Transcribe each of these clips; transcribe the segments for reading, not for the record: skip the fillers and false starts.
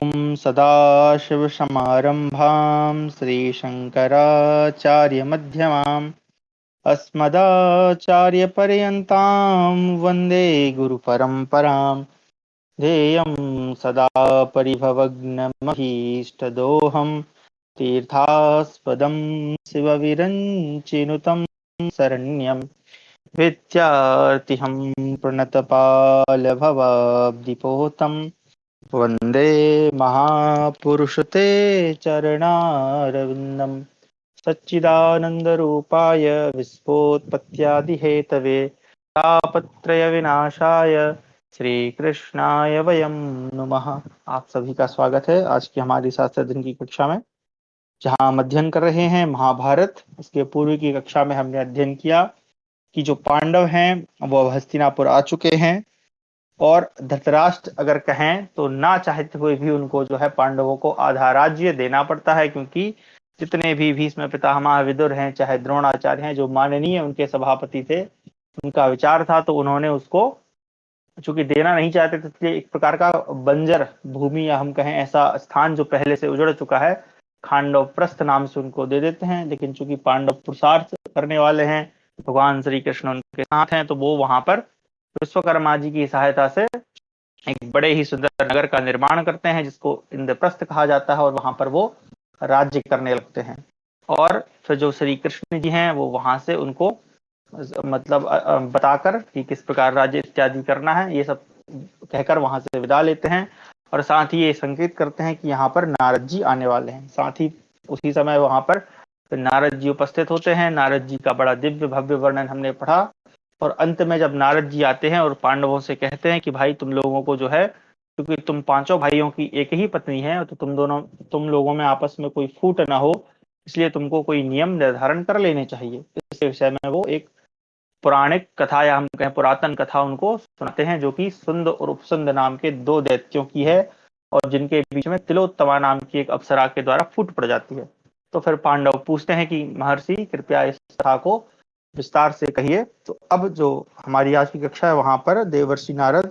ॐ सदाशिवसमारम्भां श्रीशङ्कराचार्यमध्यमाम् अस्मदाचार्यपर्यन्तां वन्दे गुरुपरम्पराम्। ध्येयं सदा परिभवग्नमभीष्टदोहं तीर्थास्पदं शिवविरञ्चिनुतं शरण्यं विद्यार्थिहं प्रणतपालभवाब्धिपोतं वन्दे महापुरुषते चरणारविन्दम्। सच्चिदानन्दरूपाय विश्वोत्पत्त्यादिहेतवे तापत्रयविनाशाय श्रीकृष्णाय वयं नुमः। आप सभी का स्वागत है आज की हमारी शास्त्र अध्ययन की कक्षा में, जहां हम अध्ययन कर रहे हैं महाभारत। इसके पूर्व की कक्षा में हमने अध्ययन किया कि जो पांडव हैं वो अब हस्तिनापुर आ चुके हैं और धृतराष्ट्र अगर कहें तो ना चाहते हुए भी उनको जो है पांडवों को आधा राज्य देना पड़ता है, क्योंकि जितने भी भीष्म पितामह विदुर हैं चाहे द्रोणाचार्य हैं जो माननीय उनके सभापति थे, उनका विचार था तो उन्होंने उसको चूंकि देना नहीं चाहते थे, इसलिए एक प्रकार का बंजर भूमि या हम कहें ऐसा स्थान जो पहले से उजड़ चुका है खांडव प्रस्थ नाम से उनको दे देते हैं। लेकिन चूंकि पांडव पुरुषार्थ करने वाले हैं, भगवान श्री कृष्ण उनके साथ हैं, तो वो वहां पर विश्वकर्मा जी की सहायता से एक बड़े ही सुंदर नगर का निर्माण करते हैं जिसको इंद्रप्रस्थ कहा जाता है, और वहां पर वो राज्य करने लगते हैं। और फिर जो श्री कृष्ण जी हैं वो वहां से उनको मतलब बताकर कि किस प्रकार राज्य इत्यादि करना है, ये सब कहकर वहां से विदा लेते हैं। और साथ ही ये संकेत करते हैं कि यहाँ पर नारद जी आने वाले हैं। साथ ही उसी समय वहां पर नारद जी उपस्थित होते हैं। नारद जी का बड़ा दिव्य भव्य वर्णन हमने पढ़ा, और अंत में जब नारद जी आते हैं और पांडवों से कहते हैं कि भाई तुम लोगों को जो है, क्योंकि तुम पांचों भाइयों की एक ही पत्नी है, तो तुम लोगों में आपस में कोई फूट ना हो, इसलिए तुमको कोई नियम निर्धारण कर लेने चाहिए। इस विषय में वो एक पौराणिक कथा या हम कहें पुरातन कथा उनको सुनाते हैं, जो कि सुंद और उपसुंद नाम के दो दैत्यों की है, और जिनके बीच में तिलोत्तमा नाम की एक अप्सरा के द्वारा फूट पड़ जाती है। तो फिर पांडव पूछते हैं कि महर्षि कृपया इस कथा को विस्तार से कहिए। तो अब जो हमारी आज की कक्षा है वहां पर देवर्षि नारद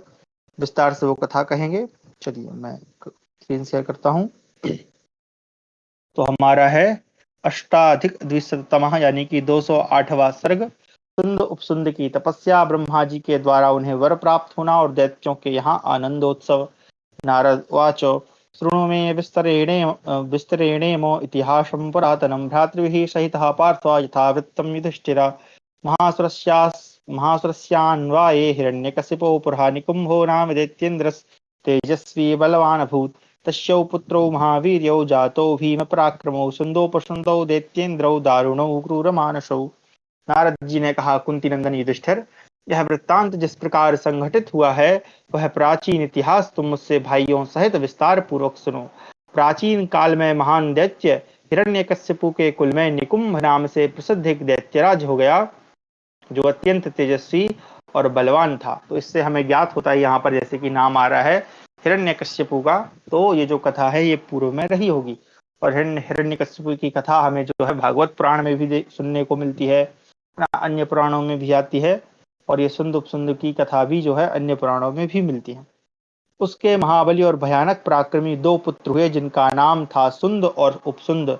विस्तार से वो कथा कहेंगे। चलिए मैं स्क्रीन शेयर करता हूं। तो हमारा है अष्टाधिक द्विशततमः यानी कि 208वां सर्ग, सुंद उपसुंद की तपस्या, ब्रह्मा जी के द्वारा उन्हें वर प्राप्त होना और दैत्यों के यहाँ आनंदोत्सव। नारद उवाच शृणु मे विस्तरेणेमो इतिहासं पुरातनं भ्रातृभिः सहितः पार्थो यथावृत्तं युधिष्ठिरा महासुरस्यान्वाये हिरण्यकशिपो पुरः निकुम्भो नाम दैत्येन्द्रस् तेजस्वी बलवान् अभूत्। तस्यौ पुत्रौ महावीर्यौ जातो भीम पराक्रमौ सुंदोपसुंदौ दैत्येन्द्रौ दारुणौ क्रूरमानसौ। नारद जी ने कहा, कुंती नंदन युधिष्ठिर, यह वृत्तांत जिस प्रकार संघटित हुआ है वह प्राचीन इतिहास तुम मुझसे भाइयों सहित विस्तार पूर्वक सुनो। प्राचीन काल में महान दैत्य हिरण्यकशिपु के कुल में निकुंभ नाम से प्रसिद्ध एक दैत्यराज हो गया, जो अत्यंत तेजस्वी और बलवान था। तो इससे हमें ज्ञात होता है यहाँ पर जैसे कि नाम आ रहा है हिरण्यकश्यपु का, तो ये जो कथा है ये पूर्व में रही होगी। और हिरण्यकश्यपु की कथा हमें जो है भागवत पुराण में भी सुनने को मिलती है, अन्य पुराणों में भी आती है, और ये सुंद उपसुंद की कथा भी जो है अन्य पुराणों में भी मिलती है। उसके महाबली और भयानक पराक्रमी दो पुत्र हुए जिनका नाम था सुंद और उपसुंद।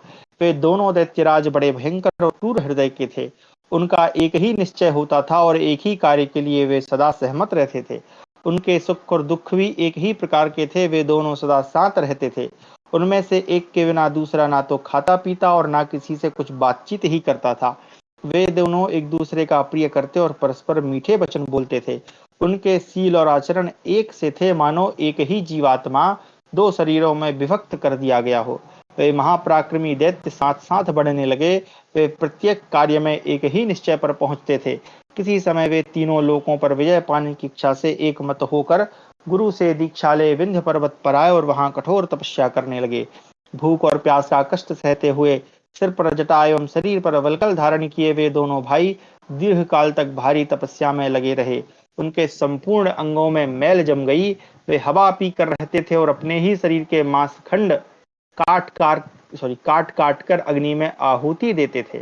वे दोनों दैत्यराज बड़े भयंकर और क्रूर हृदय के थे। उनका एक ही निश्चय होता था और एक ही कार्य के लिए वे सदा सहमत रहते थे। उनके सुख और दुख भी एक ही प्रकार के थे। वे दोनों सदा साथ रहते थे। उनमें से एक के बिना दूसरा ना तो खाता पीता और ना किसी से कुछ बातचीत ही करता था। वे दोनों एक दूसरे का प्रिय करते और परस्पर मीठे वचन बोलते थे। उनके शील और आचरण एक से थे, मानो एक ही जीवात्मा दो शरीरों में विभक्त कर दिया गया हो। वे महापराक्रमी दैत्य साथ साथ बढ़ने लगे। वे प्रत्येक कार्य में एक ही निश्चय पर पहुंचते थे। किसी समय वे तीनों लोकों पर विजय पाने की इच्छा से एक मत होकर गुरु से दीक्षा ले विंध्य पर्वत पर आए और वहां कठोर तपस्या करने लगे। भूख और प्यास का कष्ट सहते हुए सिर पर जटा एवं शरीर पर वल्कल धारण किए वे दोनों भाई दीर्घ काल तक भारी तपस्या में लगे रहे। उनके संपूर्ण अंगों में मैल जम गई। वे हवा पी कर रहते थे और अपने ही शरीर के मांसखंड काट काट कर अग्नि में आहुति देते थे।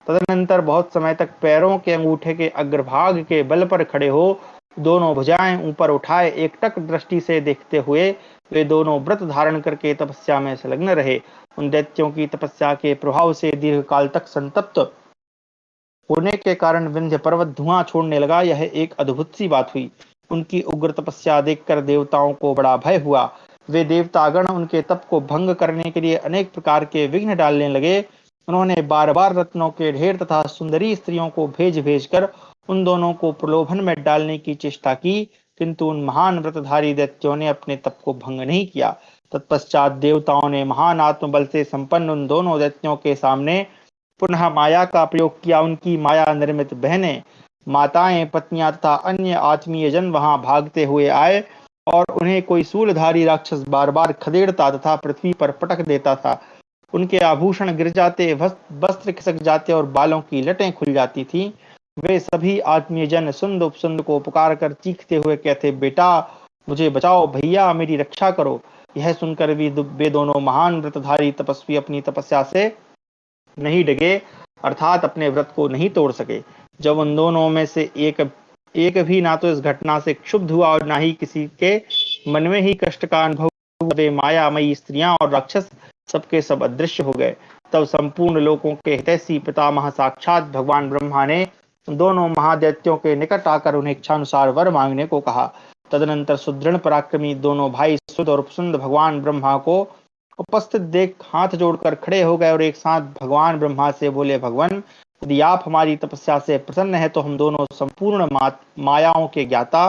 तदनंतर बहुत समय तक पैरों के अंगूठे के अग्रभाग के बल पर खड़े हो दोनों भुजाएं ऊपर उठाए एकटक दृष्टि से देखते हुए वे दोनों व्रत धारण करके तपस्या में संलग्न रहे। उन दैत्यों की तपस्या के प्रभाव से दीर्घ काल तक संतप्त होने के कारण विंध्य पर्वत धुआं छोड़ने लगा। यह एक अद्भुत सी बात हुई। उनकी उग्र तपस्या देखकर देवताओं को बड़ा भय हुआ। वे देवतागण उनके तप को भंग करने के लिए अनेक प्रकार के विघ्न डालने लगे। उन्होंने बार बार रत्नों के ढेर तथा सुंदरी स्त्रियों को भेज भेज कर उन दोनों को प्रलोभन में डालने की चेष्टा की, किंतु उन महान व्रतधारी दैत्यों ने अपने तप को भंग नहीं किया। तत्पश्चात देवताओं ने महान आत्मबल से संपन्न उन दोनों दैत्यों के सामने पुनः माया का प्रयोग किया। उनकी माया निर्मित बहनें, माताएं, पत्नियां तथा अन्य आत्मीय जन वहां भागते हुए आए और उन्हें कोई शूलधारी राक्षस बार बार खदेड़ता तथा पृथ्वी पर पटक देता था। उनके आभूषण गिर जाते, वस्त्र खिसक जाते और बालों की लटें खुल जाती थीं। वे सभी आत्मीय जन सुंद उपसुंद को पुकार कर चीखते हुए कहते, बेटा मुझे बचाओ, भैया मेरी रक्षा करो। यह सुनकर भी वे दोनों महान व्रतधारी तपस्वी अपनी तपस्या से नहीं डगे, अर्थात अपने व्रत को नहीं तोड़ सके। जब उन दोनों में से एक भी ना तो इस घटना से क्षुब्ध हुआ और ना ही किसी के मन में ही कष्ट का अनुभव हुआ, वे मायामयी स्त्रियां और राक्षस सबके सब अदृश्य हो गए। तब संपूर्ण लोकों के हितैषी पितामह साक्षात भगवान ब्रह्मा ने दोनों महादैत्यों के निकट आकर उन्हें इच्छानुसार वर मांगने को कहा। तदनंतर सुदृढ़ पराक्रमी दोनों भाई सुद और उपसुंद भगवान ब्रह्मा को उपस्थित देख हाथ जोड़कर खड़े हो गए और एक साथ भगवान ब्रह्मा से बोले, भगवान यदि आप हमारी तपस्या से प्रसन्न है तो हम दोनों संपूर्ण मायाओं के ज्ञाता,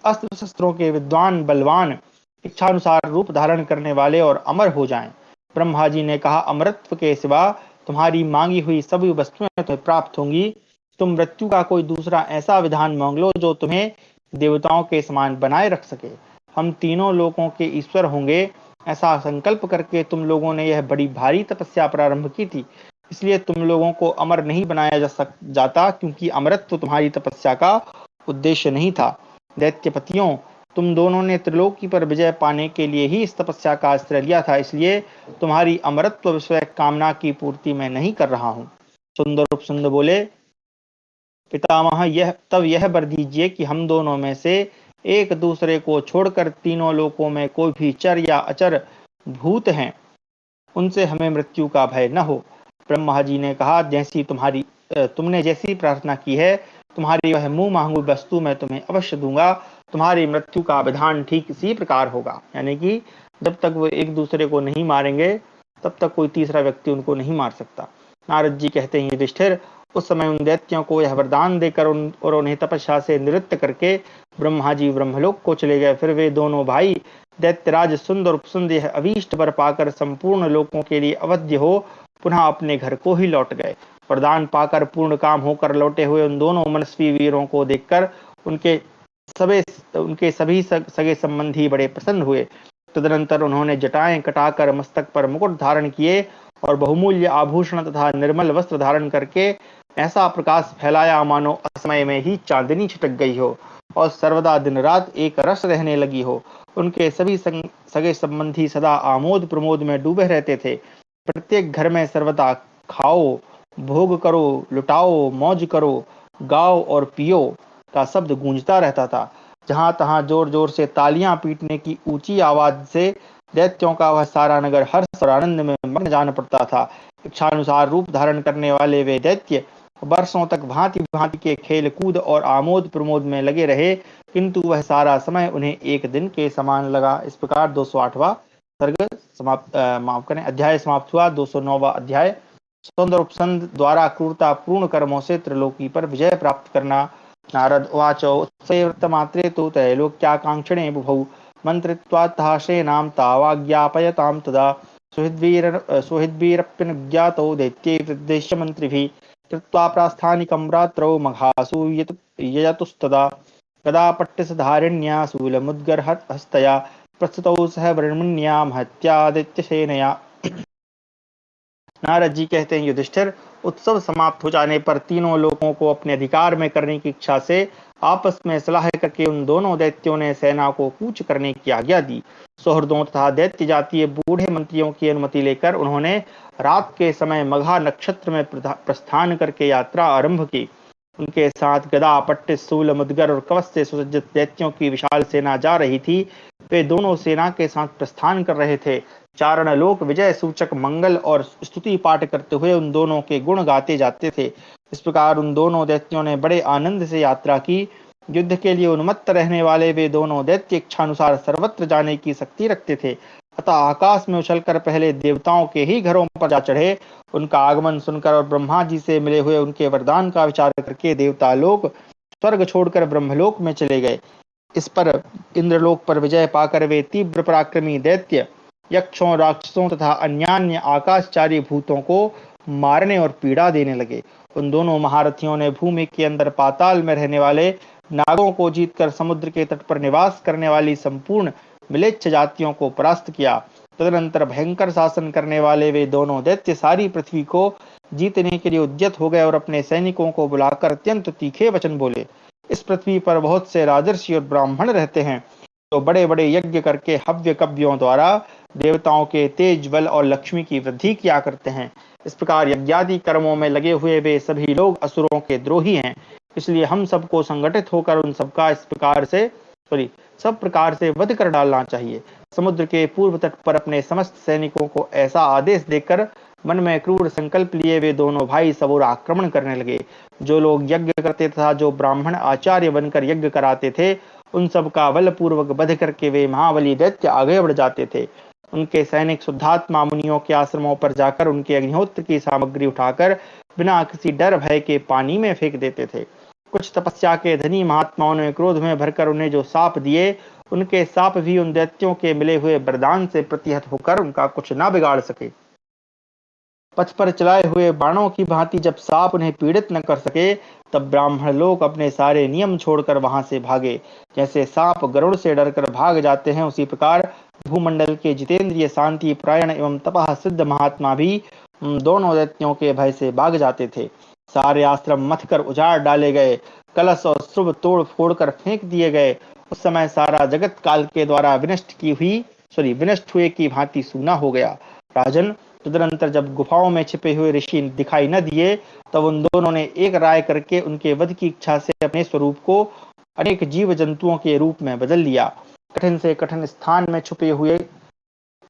अस्त्र शस्त्रों के विद्वान, बलवान, इच्छानुसार रूप धारण करने वाले और अमर हो जाएं। ब्रह्मा जी ने कहा, अमरत्व के सिवा तुम्हारी मांगी हुई सभी वस्तुएं तुम्हें प्राप्त होंगी। तुम मृत्यु का कोई दूसरा ऐसा विधान मांग लो जो तुम्हें देवताओं के समान बनाए रख सके। हम तीनों लोकों के ईश्वर होंगे, ऐसा संकल्प करके तुम लोगों ने यह बड़ी भारी तपस्या प्रारंभ की थी। इसलिए तुम लोगों को अमर नहीं बनाया जाता, क्योंकि अमरत्व तुम्हारी तपस्या का उद्देश्य नहीं था। दैत्यपतियों, तुम दोनों ने त्रिलोकी पर विजय पाने के लिए ही इस तपस्या का आश्रय लिया था, इसलिए तुम्हारी अमरत्व विषय कामना की पूर्ति मैं नहीं कर रहा हूँ। सुंदर उपसुंद बोले, पितामह यह वर दीजिए कि हम दोनों में से एक दूसरे को छोड़कर तीनों लोकों में कोई भी चर या अचर भूत हैं, उनसे हमें मृत्यु का भय न हो। ब्रह्मा जी ने कहा, तुमने जैसी प्रार्थना की है, तुम्हारी वह मुंह मांगी वस्तु मैं तुम्हें अवश्य दूंगा। तुम्हारी मृत्यु का विधान ठीक इसी प्रकार होगा, यानी कि जब तक वो एक दूसरे को नहीं मारेंगे तब तक कोई तीसरा व्यक्ति उनको नहीं मार सकता। नारद जी कहते हैं, युधिष्ठिर, उस समय उन दैत्यों को यह वरदान देकर और उन्हें तपस्या से निवृत्त करके ब्रह्मा जी ब्रह्मलोक को चले गए। फिर वे दोनों भाई दैत्यराज सुंद और उपसुंद यह अभीष्ट वर पाकर संपूर्ण लोकों के लिए अवध्य हो पुनः अपने घर को ही लौट गए। वरदान पाकर पूर्ण काम होकर लौटे हुए उन दोनों मनस्वी वीरों को देखकर उनके सभी सगे संबंधी बड़े प्रसन्न हुए। तदनंतर उन्होंने जटाएं कटाकर मस्तक पर मुकुट धारण किए और बहुमूल्य आभूषण तथा निर्मल वस्त्र धारण करके ऐसा प्रकाश फैलाया मानो असमय में ही चांदनी छिटक गई हो और सर्वदा दिन रात एक रस रहने लगी हो। उनके सभी सगे संबंधी सदा आमोद प्रमोद में डूबे रहते थे। प्रत्येक घर में सर्वदा खाओ, भोग करो, लुटाओ, मौज करो, गाओ और पियो का शब्द गूंजता रहता था। जहां तहां जोर जोर से तालियां पीटने की ऊंची आवाज से दैत्यों का वह सारा नगर हर्ष और आनंद में मग्न जान पड़ता था। इच्छानुसार रूप धारण करने वाले वे दैत्य वर्षों तक भांति भांति के खेल कूद और आमोद प्रमोद में लगे रहे, किंतु वह सारा समय उन्हें एक दिन के समान लगा। इस प्रकार 208वां सर्ग समाप्त अध्याय समाप्त हुआ। 209वां अध्याय, सुंदर उपसंद द्वारा क्रूरता पूर्ण कर्मों से त्रिलोकी पर विजय प्राप्त करना। नारद उवाच, उत्सवृत्तमात्रे तु त्रैलोक्याकांक्षणे बुभौ मन्त्रित्वात्ताशेनां तावाज्ञापयतां तदा सुहृद्भिरप्यनुज्ञातो दैत्यैर्देश्य मन्त्रिभिः कृत्वा प्रास्थानिकं रात्रौ मघासु यजतुस्तदा कदा पट्टिसधारिण्या शूलमुद्गरहस्तया प्रस्तुतौ सह ब्रह्मण्या महत्या दैत्यसेनया। नारद जी कहते हैं, युधिष्ठिर, उत्सव समाप्त हो जाने पर तीनों लोगों को अपने अधिकार में करने की इच्छा से आपस में सलाह करके उन दोनों दैत्यों ने सेना को कूच करने की आज्ञा दी। सुहृदों तथा दैत्य जातीय बूढ़े मंत्रियों की अनुमति लेकर उन्होंने रात के समय मघा नक्षत्र में प्रस्थान करके यात्रा आरंभ की। उनके साथ गदा, पट्टिस, शूल, मुदगर और कवच से सुसज्जित दैत्यों की विशाल सेना जा रही थी। वे दोनों सेना के साथ प्रस्थान कर रहे थे। चारण लोक विजय सूचक मंगल और स्तुति पाठ करते हुए उन दोनों के गुण गाते जाते थे। इस प्रकार उन दोनों दैत्यों ने बड़े आनंद से यात्रा की। युद्ध के लिए उन्मत्त रहने वाले वे दोनों दैत्य इच्छानुसार सर्वत्र जाने की शक्ति रखते थे, अतः आकाश में उछलकर पहले देवताओं के ही घरों पर जा चढ़े। उनका आगमन सुनकर और ब्रह्मा जी से मिले हुए उनके वरदान का विचार करके देवता लोग स्वर्ग छोड़कर ब्रह्मलोक में चले गए। इस पर इंद्रलोक पर विजय पाकर वे तीव्र पराक्रमी दैत्य यक्षों, राक्षसों तथा अन्यान्य आकाशचारी भूतों को मारने और पीड़ा देने लगे। उन दोनों महारथियों ने भूमि के अंदर पाताल में रहने वाले नागों को जीतकर समुद्र के तट पर निवास करने वाली संपूर्ण मिलेच्छ जातियों को परास्त किया। तदनंतर भयंकर शासन करने वाले वे दोनों दैत्य सारी पृथ्वी को जीतने के लिए उद्यत हो गए और अपने सैनिकों को बुलाकर अत्यंत तीखे वचन बोले। इस पृथ्वी पर बहुत से राजर्षि और ब्राह्मण रहते हैं, तो बड़े बड़े यज्ञ करके हव्य कव्यों द्वारा देवताओं के तेज, बल और लक्ष्मी की वृद्धि किया करते हैं। इस प्रकार यज्ञादि कर्मों में लगे हुए वे सभी लोग असुरों के द्रोही हैं। इसलिए हम सबको संगठित होकर उन सबका इस प्रकार से सब प्रकार से वध कर डालना चाहिए। समुद्र के पूर्व तट पर अपने समस्त सैनिकों को ऐसा आदेश देकर मन में क्रूर संकल्प लिए वे दोनों भाई सब ओर आक्रमण करने लगे। जो लोग यज्ञ करते तथा जो ब्राह्मण आचार्य बनकर यज्ञ कराते थे, उन सब का बलपूर्वक वध करके वे महाबली दैत्य आगे बढ़ जाते थे। उनके सैनिक शुद्धात्मा मुनियों के आश्रमों पर जाकर उनके अग्निहोत्र की सामग्री उठाकर बिना किसी डर भय के पानी में फेंक देते थे। कुछ तपस्या के धनी महात्माओं ने क्रोध में भरकर उन्हें जो साप दिए, उनके साप भी उन दैत्यों के मिले हुए वरदान से प्रतिहत होकर उनका कुछ न बिगाड़ सके। पथ पर चलाए हुए बाणों की भांति जब साप उन्हें पीड़ित न कर सके, तब ब्राह्मण लोग अपने सारे नियम छोड़कर वहां से भागे। जैसे सांप गरुड़ से डरकर भाग जाते हैं, उसी प्रकार भूमंडल के जितेंद्रिय, शांति परायण एवं तपः सिद्ध महात्मा भी दोनों दैत्यों के भय से भाग जाते थे। सारे आश्रम मथ कर उजाड़ डाले गए, कलश और शुभ तोड़ फोड़ कर फेंक दिए गए। उस समय सारा जगत काल के द्वारा विनष्ट हुए की भांति सूना हो गया। राजन, तदनंतर जब गुफाओं में छिपे हुए ऋषि दिखाई न दिए, तब उन दोनों ने एक राय करके उनके वध की इच्छा से अपने स्वरूप को अनेक जीव जंतुओं के रूप में बदल लिया। कठिन से कठिन स्थान में छुपे हुए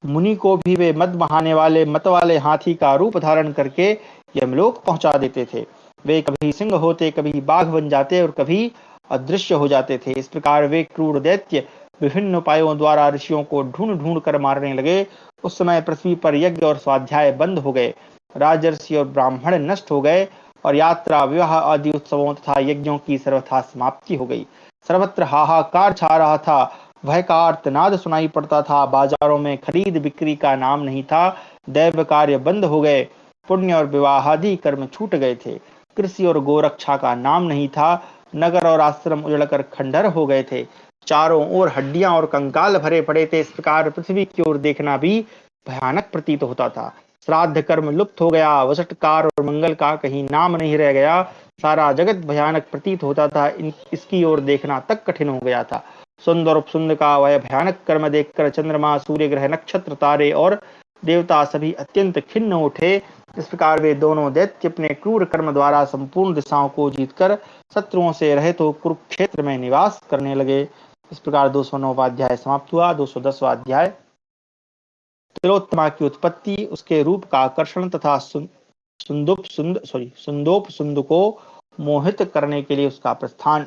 मुनि को भी वे मद बहाने वाले मत वाले हाथी का रूप धारण करके यमलोक पहुंचा देते थे। वे कभी सिंह होते, कभी बाघ बन जाते और कभी अदृश्य हो जाते थे। इस प्रकार वे क्रूर दैत्य विभिन्न उपायों द्वारा ऋषियों को ढूंढ ढूंढ कर मारने लगे। उस समय पृथ्वी पर यज्ञ और स्वाध्याय बंद हो गए, राजर्षि और ब्राह्मण नष्ट हो गए और यात्रा, विवाह आदि उत्सवों तथा यज्ञों की सर्वथा समाप्ति हो गई। सर्वत्र हाहाकार छा रहा था, भय का आर्तनाद सुनाई पड़ता था। बाजारों में खरीद बिक्री का नाम नहीं था। दैव कार्य बंद हो गए, पुण्य और विवाहादि कर्म छूट गए थे। कृषि और गोरक्षा का नाम नहीं था। नगर और आश्रम उजड़कर खंडहर हो गए थे। चारों ओर हड्डियां और कंकाल भरे पड़े थे। इस प्रकार पृथ्वी की ओर देखना भी भयानक प्रतीत होता था। श्राद्ध कर्म लुप्त हो गया, वसटकार और मंगल का कहीं नाम नहीं रह गया। सारा जगत भयानक प्रतीत होता था। इसकी ओर देखना तक कठिन हो गया था। सुंदर उपसुंद का वह भयानक कर्म देखकर चंद्रमा, सूर्य ग्रह, नक्षत्र, तारे और देवता सभी अत्यंत खिन्न उठे। इस प्रकार वे दोनों दैत्य अपने क्रूर कर्म द्वारा संपूर्ण दिशाओं को जीतकर शत्रुओं से रहित हो कुरुक्षेत्र में निवास करने लगे। इस प्रकार 209वां अध्याय समाप्त हुआ। 210वां अध्याय तिलोत्तमा की उत्पत्ति, उसके रूप का आकर्षण तथा सुंदोप सुंद को मोहित करने के लिए उसका प्रस्थान।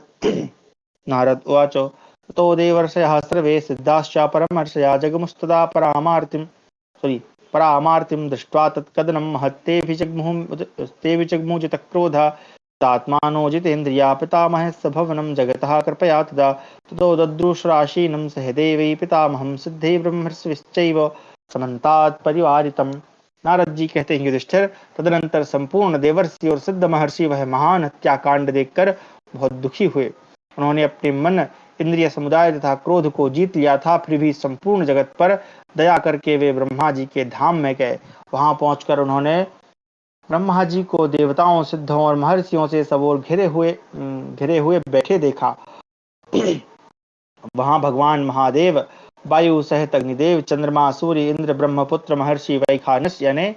नारद उवाच ततो देवर्षयः सर्वे सिद्धाश्च परमहर्षया जगमुस्तदा परामार्तिं दृष्ट्वा तत्कदनं महत्ते विजग्मुजितक्रोधः तात्मानो जितेन्द्रिया पितामहस्य भवनं जगतः कृपया तदा ततो ददृशराशीनं सहदेवै पितामहं सिद्धे ब्रह्मर्षिश्चैव समन्तात् परिवारितम्। नारद जी कहते हैं, युधिष्ठिर, तदनंतर संपूर्ण देवर्षि और सिद्ध महर्षि वह महान हत्याकांड देखकर बहुत दुखी हुए। उन्होंने अपने मन, इंद्रिय समुदाय तथा क्रोध को जीत लिया था, फिर भी संपूर्ण जगत पर दया करके वे ब्रह्मा जी के धाम में गए। वहां पहुंचकर उन्होंने ब्रह्मा जी को देवताओं, सिद्धों और महर्षियों से सब ओर घिरे हुए बैठे देखा। वहां भगवान महादेव, वायु सहित अग्निदेव, चंद्रमा, सूर्य, इंद्र, ब्रह्मपुत्र, महर्षि वैखानस यानी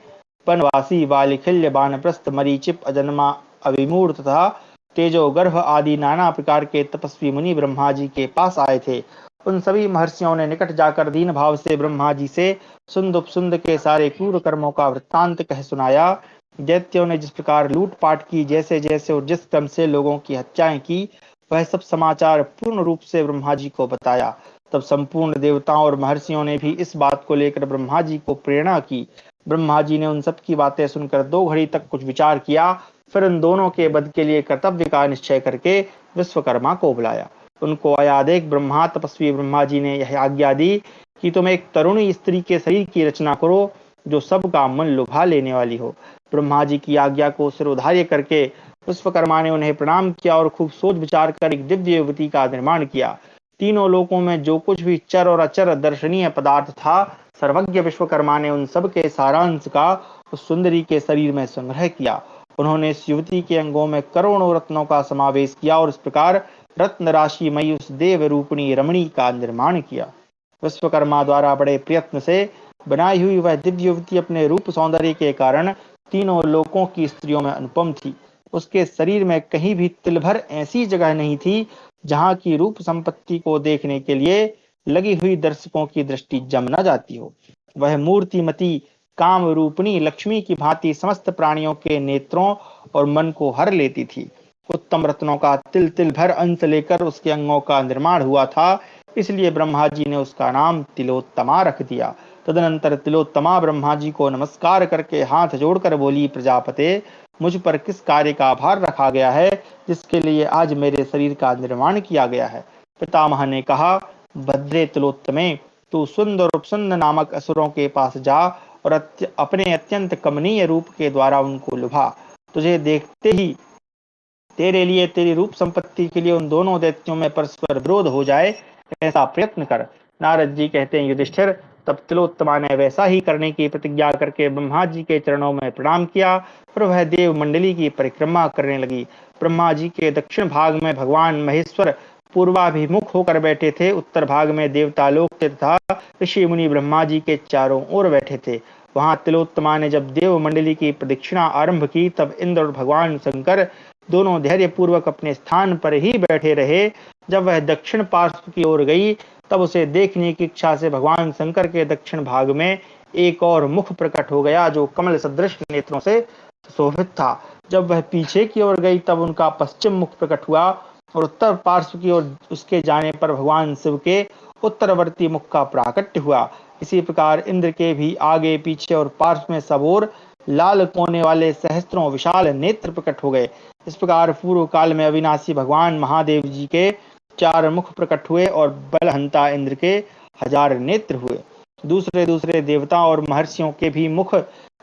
वनवासी, वालिखिल्य, बानप्रस्थ, मरीचिप, अजन्मा, अविमूढ़ तथा तेजो गर्भ आदि नाना प्रकार के तपस्वी मुनि ब्रह्मा जी के पास आए थे। उन सभी महर्षियों ने निकट जाकर दीन भाव से ब्रह्मा जी से सुंद के सारे पूर्व कर्मों का वृत्तांत कह सुनाया। दैत्यों ने जिस प्रकार लूटपाट की, जैसे जैसे और जिस क्रम से लोगों की हत्याएं की, वह सब समाचार पूर्ण रूप से ब्रह्मा जी को बताया। तब संपूर्ण देवताओं और महर्षियों ने भी इस बात को लेकर ब्रह्मा जी को प्रेरणा की। ब्रह्मा जी ने उन सब की बातें सुनकर 2 घड़ी तक कुछ विचार किया, फिर उन दोनों के वध के लिए कर्तव्य का निश्चय करके विश्वकर्मा को बुलाया। उनको आया देख ब्रह्मा तपस्वी ब्रह्मा जी ने यह आज्ञा दी कि तुम एक तरुणी स्त्री के शरीर की रचना करो, जो सबका मन लुभा लेने वाली हो। ब्रह्मा जी की आज्ञा को सिरोधार्य करके विश्वकर्मा ने उन्हें प्रणाम किया और खूब सोच विचार कर एक दिव्य युवती का निर्माण किया। तीनों लोकों में जो कुछ भी चर और अचर दर्शनीय पदार्थ था, सर्वज्ञ विश्वकर्मा ने उन सब के सारांश का उस सुंदरी के शरीर में संग्रह किया। उन्होंने इस युवती के अंगों में करोड़ों रत्नों का समावेश किया और इस प्रकार रत्न राशि मई उस देव रूपिणी रमणी का निर्माण किया। विश्वकर्मा द्वारा बड़े प्रयत्न से बनाई हुई वह दिव्य युवती अपने रूप सौंदर्य के कारण तीनों लोकों की स्त्रियों में अनुपम थी। उसके शरीर में कहीं भी तिल भर ऐसी जगह नहीं थी जहां की रूप संपत्ति को देखने के लिए लगी हुई दर्शकों की दृष्टि जम न जाती हो। वह मूर्तिमती काम रूपिणी लक्ष्मी की भांति समस्त प्राणियों के नेत्रों और मन को हर लेती थी। उत्तम रत्नों का तिल तिल भर अंश लेकर उसके अंगों का निर्माण हुआ था, इसलिए ब्रह्मा जी ने उसका नाम तिलोत्तमा रख दिया। तदनंतर तिलोत्तमा ब्रह्मा जी को नमस्कार करके हाथ जोड़कर बोली, प्रजापते, मुझ पर किस कार्य का भार रखा गया है जिसके लिए आज मेरे शरीर का निर्माण किया गया है। पितामह ने कहा, भद्रे तिलोत्तमे, तू सुंदर उपसुंद नामक असुरों के पास जा और अपने अत्यंत कमनीय रूप के द्वारा उनको लुभा। तुझे देखते ही तेरे लिए तेरी रूप संपत्ति के लिए उन दोनों दैत्यों में परस्पर विरोध हो जाए, ऐसा प्रयत्न कर। नारद जी कहते हैं, युधिष्ठिर, तब तिलोत्तमा ने वैसा ही करने की प्रतिज्ञा करके ब्रह्मा जी के चरणों में प्रणाम किया और वह देव मंडली की परिक्रमा करने लगी। ब्रह्मा जी के दक्षिण भाग में भगवान महेश्वर पूर्वाभिमुख होकर बैठे थे। उत्तर भाग में देवता लोक तथा ऋषि मुनि ब्रह्मा जी के चारों ओर बैठे थे। वहां तिलोत्तमा ने जब देव मंडली की प्रदक्षिणा आरंभ की, तब इंद्र और भगवान शंकर दोनों धैर्य पूर्वक अपने स्थान पर ही बैठे रहे। जब वह दक्षिण पार्श्व की ओर गई, तब उसे देखने की इच्छा से भगवान शंकर के दक्षिण भाग में एक और मुख प्रकट हो गया, जो कमल सदृश नेत्रों से शोभित था। जब वह पीछे की ओर गई, तब उनका पश्चिम मुख प्रकट हुआ और उत्तर पार्श्व की ओर उसके जाने पर भगवान शिव के उत्तरवर्ती मुख का प्राकट्य हुआ। इसी प्रकार इंद्र के भी आगे पीछे और पार्श्व में सब ओर लाल कोने वाले सहस्त्रों विशाल नेत्र प्रकट हो गए। इस प्रकार पूर्व काल में अविनाशी भगवान महादेव जी के 4 मुख प्रकट हुए और बलहंता इंद्र के 1000 नेत्र हुए। दूसरे दूसरे देवता और महर्षियों के भी मुख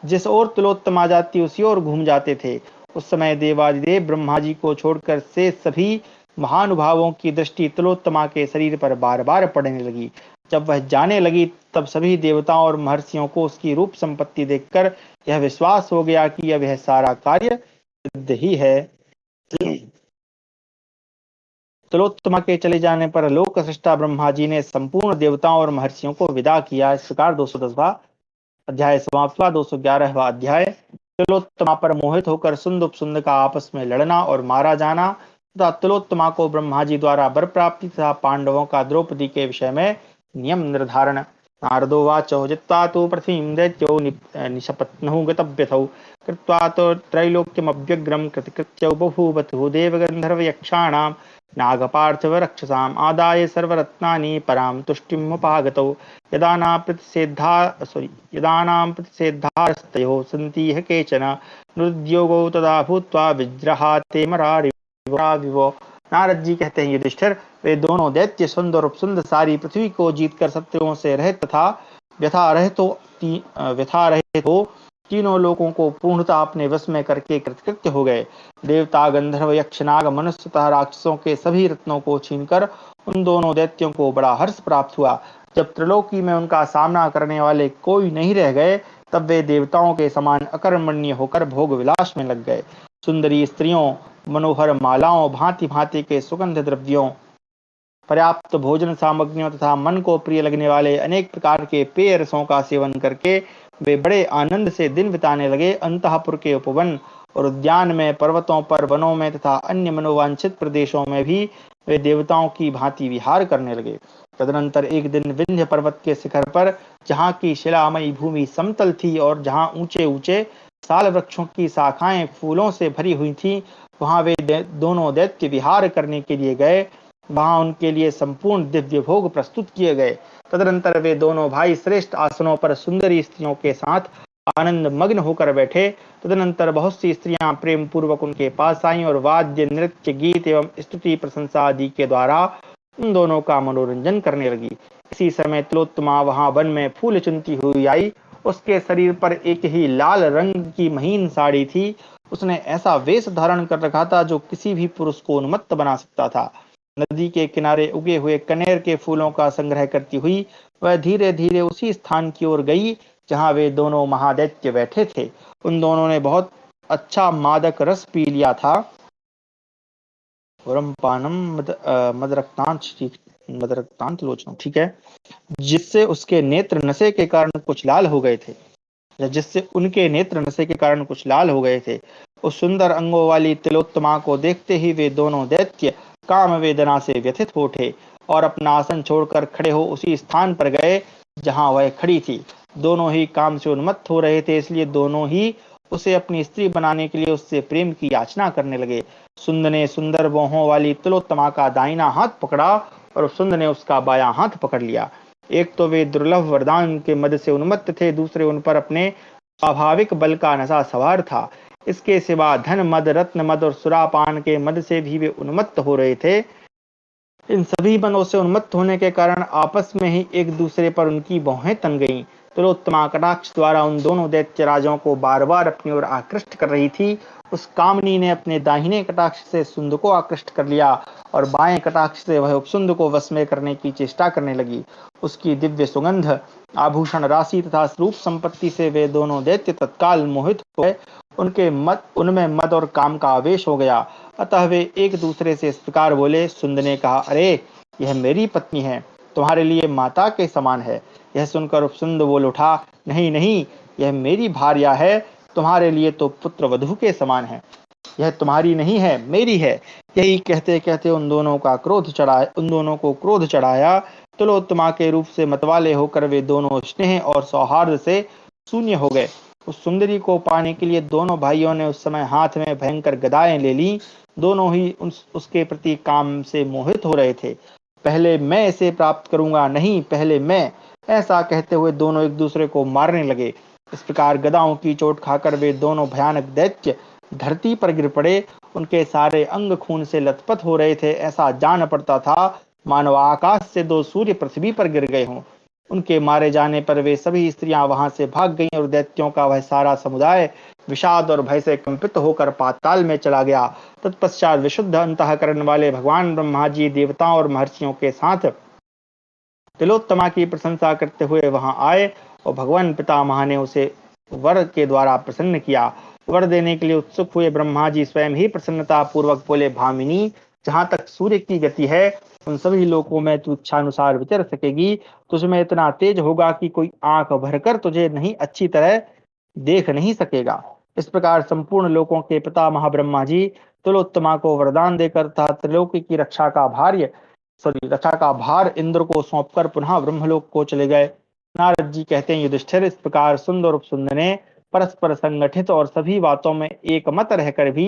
जिस ओर तिलोत्तमा जाती उसी ओर घूम जाते थे। उस समय देवादिदेव ब्रह्मा जी को छोड़कर से सभी महानुभावों की दृष्टि तिलोत्तमा के शरीर पर बार बार पड़ने लगी। जब वह जाने लगी, तब सभी देवताओं और महर्षियों को उसकी रूप संपत्ति देखकर यह विश्वास हो गया कि अब यह सारा कार्य सिद्ध ही है। तिलोत्तमा के चले जाने पर लोक सृष्टा ब्रह्मा जी ने संपूर्ण देवताओं और महर्षियों को विदा किया। इस प्रकार 210वां अध्याय समाप्त हुआ। 211वां अध्याय, तिलोत्तमा पर मोहित होकर सुंद उपसुंद का आपस में लड़ना और मारा जाना तथा तिलोत्तमा को ब्रह्मा जी द्वारा वर प्राप्ति तथा पांडवों का द्रौपदी के विषय में नियम निर्धारण। नारदो वाचो जित्वा तो पृथ्वीं दैत्यो निशपत्नहुः गतव्यथौ कृत्वा तो त्रैलोक्यमव्यग्रं कृतकृत्यो बभूवतुः देवगन्धर्वयक्षाणां नागपार्थिवरक्षसाम् आदाय सर्वरत्नानि परां तुष्टिमुपागतौ यदानां प्रतिषेधास्तयोः सन्तीह केचन निरुद्योगौ तदा भूत्वा विज्रहाते मरारिवो। नारद जी कहते हैं, युधिष्ठिर, वे दोनों दैत्य सुंदर और उपसुंद सारी पृथ्वी को जीतकर शत्रुओं से रहित तथा व्यथा रहित हो तीनों लोगों को पूर्णतः अपने वश में करके कृतकृत्य हो गए। देवता गंधर्व यक्ष नाग मनुष्य तथा राक्षसों के सभी रत्नों को छीनकर उन दोनों दैत्यों को बड़ा हर्ष प्राप्त हुआ। जब त्रिलोकी में उनका सामना करने वाले कोई नहीं रह गए, तब वे देवताओं के समान अकर्मण्य होकर भोग विलास में लग गए। सुंदरी स्त्रियों, मनोहर मालाओं, भांति भांति के सुगंध द्रव्यों, पर्याप्त भोजन सामग्रियों तथा मन को प्रिय लगने वाले अनेक प्रकार के पेय रसों का सेवन करके वे बड़े आनंद से दिन बिताने लगे। अंतःपुर के उपवन और उद्यान में, पर्वतों पर, वनों में तथा अन्य मनोवांछित प्रदेशों में भी वे देवताओं की भांति विहार करने लगे। तदनंतर एक दिन विंध्य पर्वत के शिखर पर, जहाँ की शिलामयी भूमि समतल थी और जहाँ ऊंचे ऊंचे साल वृक्षों की शाखाएं फूलों से भरी हुई थीं, वहां वे दोनों दैत्य विहार करने के लिए गए। वहां उनके लिए संपूर्ण दिव्य भोग प्रस्तुत किए गए। तदनंतर वे दोनों भाई श्रेष्ठ आसनों पर सुंदरी स्त्रियों के साथ आनंद मग्न होकर बैठे। तदनंतर बहुत सी स्त्रियां प्रेम पूर्वक उनके पास आईं और वाद्य, नृत्य, गीत एवं स्तुति प्रशंसा आदि के द्वारा उन दोनों का मनोरंजन करने लगी। इसी समय तिलोत्तमा वहां वन में फूल चुनती हुई आई। उसके शरीर पर एक ही लाल रंग की महीन साड़ी थी। उसने ऐसा वेश धारण कर रखा था जो किसी भी पुरुष को उन्मत्त बना सकता था। नदी के किनारे उगे हुए कनेर के फूलों का संग्रह करती हुई वह धीरे धीरे उसी स्थान की ओर गई जहां वे दोनों महादैत्य बैठे थे। उन दोनों ने बहुत अच्छा मादक रस पी लिया था। पानम मदरक्तांत लोचन, ठीक है, जिससे उसके नेत्र नशे के कारण कुछ लाल हो गए थे, या जिससे उनके नेत्र नशे के कारण कुछ लाल हो गए थे। उस सुंदर अंगों वाली तिलोत्तमा को देखते ही वे दोनों दैत्य काम वेदना से व्यथित हो उठे और अपना आसन छोड़कर खड़े हो उसी स्थान पर गए जहां वह खड़ी थी। दोनों ही काम से उन्मत्त हो रहे थे, इसलिए दोनों ही उसे अपनी स्त्री बनाने के लिए उससे प्रेम की याचना करने लगे। सुंद ने सुंदर बाहों वाली तिलोत्तमा का दाहिना हाथ पकड़ा और सुंद ने उसका बायां हाथ पकड़ लिया। एक तो वे दुर्लभ वरदान के मद से उन्मत्त थे, दूसरे उन पर अपने स्वाभाविक बल का नशा सवार था। इसके सिवा धन मद, रत्न मद और सुरापान के मद से भी वे उन्मत्त हो रहे थे। इन सभी मदों से उन्मत्त होने के कारण आपस में ही एक दूसरे पर उनकी भौहें तन गईं। तिलोत्तमा कटाक्ष द्वारा उन दोनों दैत्य राजाओं को बार बार अपनी ओर आकृष्ट कर रही थी। उस कामनी ने अपने दाहिने कटाक्ष से सुंद को आकृष्ट कर लिया और बाएं कटाक्ष से वह उपसुंद को वश में करने की चेष्टा करने लगी। उसकी दिव्य सुगंध, आभूषण राशि तथा रूप संपत्ति से वे दोनों दैत्य तत्काल मोहित हो गए। उनमें मद और काम का आवेश हो गया। अतः वे एक दूसरे से इस प्रकार बोले। सुंद ने कहा, अरे यह मेरी पत्नी है, तुम्हारे लिए माता के समान है। यह सुनकर उपसुंद बोल उठा, नहीं नहीं, यह मेरी भार्या है, तुम्हारे लिए तो पुत्र वधू के समान है। यह तुम्हारी नहीं है, मेरी है। यही कहते कहते उन दोनों को क्रोध चढ़ाया। तिलोत्तमा के रूप से मतवाले होकर वे दोनों स्नेह और सौहार्द से शून्य हो गए। उस सुंदरी को पाने के लिए दोनों भाइयों ने उस समय हाथ में भयंकर गदाएं ले ली। दोनों ही उसके प्रति काम से मोहित हो रहे थे। पहले मैं इसे प्राप्त करूंगा, नहीं पहले मैं, ऐसा कहते हुए दोनों एक दूसरे को मारने लगे। इस प्रकार गदाओं की चोट खाकर वे दोनों भयानक दैत्य धरती पर गिर पड़े। उनके सारे अंग खून से लथपथ हो रहे थे। ऐसा जान पड़ता था मानो आकाश से दो सूर्य पृथ्वी पर गिर गए हों। उनके मारे जाने पर वे सभी स्त्रियां वहां से भाग गईं और दैत्यों का वह सारा समुदाय विषाद और भय से कंपित होकर पाताल में चला गया। तत्पश्चात विशुद्ध अंतःकरण वाले भगवान ब्रह्मा जी देवताओं और महर्षियों के साथ तिलोत्तमा की प्रशंसा करते हुए वहां आए और भगवान पितामह ने उसे वर के द्वारा प्रसन्न किया। वर देने के लिए उत्सुक हुए ब्रह्मा जी स्वयं ही प्रसन्नता पूर्वक बोले, भामिनी, जहां तक सूर्य की गति है उन सभी लोकों में तू इच्छानुसार विचर सकेगी। तुझमें इतना तेज होगा कि कोई आंख भरकर तुझे नहीं अच्छी तरह देख नहीं सकेगा। इस प्रकार संपूर्ण लोकों के पितामह ब्रह्मा जी तिलोत्तमा को वरदान देकर तथा त्रिलोकी की रक्षा का भार इंद्र को सौंपकर पुनः ब्रह्मलोक को चले गए। नारद जी कहते हैं, युधिष्ठिर, इस प्रकार सुंद और उपसुंद ने परस्पर संगठित और सभी बातों में एक मत रहकर भी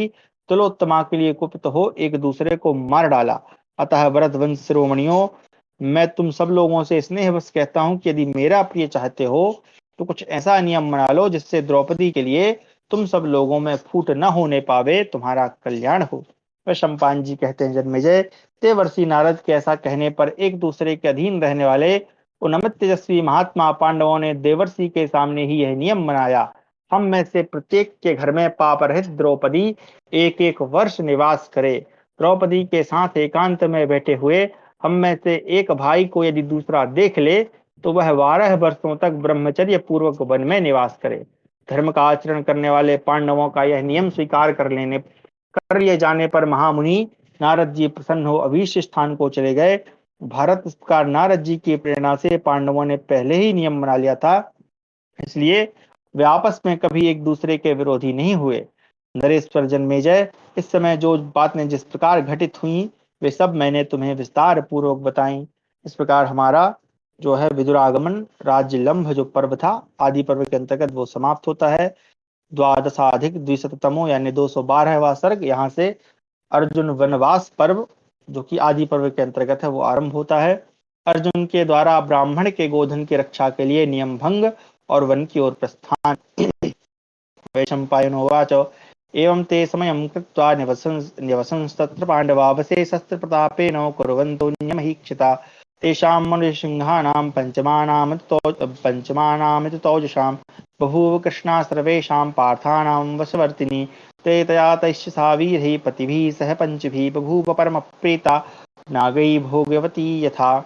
तिलोत्तमा के लिए कुपित हो एक दूसरे को मार डाला। अतः भरतवंश शिरोमणियों, मैं तुम सब लोगों से स्नेहवश कहता हूं कि यदि मेरा प्रिय चाहते हो तो कुछ ऐसा नियम बना लो जिससे द्रौपदी के लिए तुम सब लोगों में फूट न होने पावे, तुम्हारा कल्याण हो। वह शम्पान जी कहते हैं, जन्मेजय, देवर्षि नारद के ऐसा कहने पर एक दूसरे के अधीन रहने वाले उन अमित तेजस्वी महात्मा पांडवों ने देवर्षि के सामने ही यह नियम बनाया, हम में से प्रत्येक के घर में पाप रहित द्रौपदी एक एक वर्ष निवास करे। द्रौपदी के साथ एकांत में बैठे हुए हम में से एक भाई को यदि दूसरा देख ले तो वह 12 वर्षों तक ब्रह्मचर्य पूर्वक वन में निवास करे। धर्म का आचरण करने वाले पांडवों का यह नियम स्वीकार कर लिए जाने पर महामुनि नारद जी प्रसन्न हो अभीष्ट स्थान को चले गए। भारत इस प्रकार नारद जी की प्रेरणा से पांडवों ने पहले ही नियम बना लिया था, इसलिए वे आपस में कभी एक दूसरे के विरोधी नहीं हुए। नरेश्वर जन्मेजय, इस समय जो बातें जिस प्रकार घटित हुई वे सब मैंने तुम्हें विस्तार पूर्वक बताई। इस प्रकार हमारा जो है विदुरागमन राज्य लंभ जो पर्व था आदि पर्व के अंतर्गत वो समाप्त होता है। द्वादशाधिक द्विशतमो यानी 212वां सर्ग, यहाँ से अर्जुन वनवास पर्व जो कि आदि पर्व के अंतर्गत है वो आरंभ होता है। अर्जुन के द्वारा ब्राह्मण के गोधन की रक्षा के लिए नियम भंग और वन की ओर प्रस्थान। वैशंपायनोवाच एवं ते समयं कृत्वा न्यवसंस्तत्र पाण्डवावसे शस्त्रप्रतापेन कुर्वन्तो नियमहीक्षिता तेषां मनुष्यसिंहानां पञ्चमानामिति तौजसां बभूव कृष्णा सर्वेषां पार्थानां वशवर्तिनी ते तया तैश्च सा वीरैः पतिभिः सह पंचभिः बभूव परमप्रीता नागैः भोगवती यथा।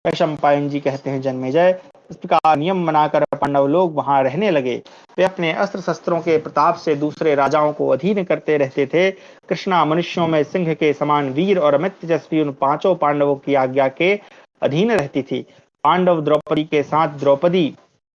वैशंपायन जी कहते हैं जन्मेजय, इस प्रकार नियम बनाकर पांडव लोग वहां रहने लगे। वे अपने अस्त्र शस्त्रों के प्रताप से दूसरे राजाओं को अधीन करते रहते थे। कृष्णा मनुष्यों में सिंह के समान वीर और अमित तेजस्वी उन पांचों पांडवों की आज्ञा के अधीन रहती थी। पांडव द्रौपदी के साथ द्रौपदी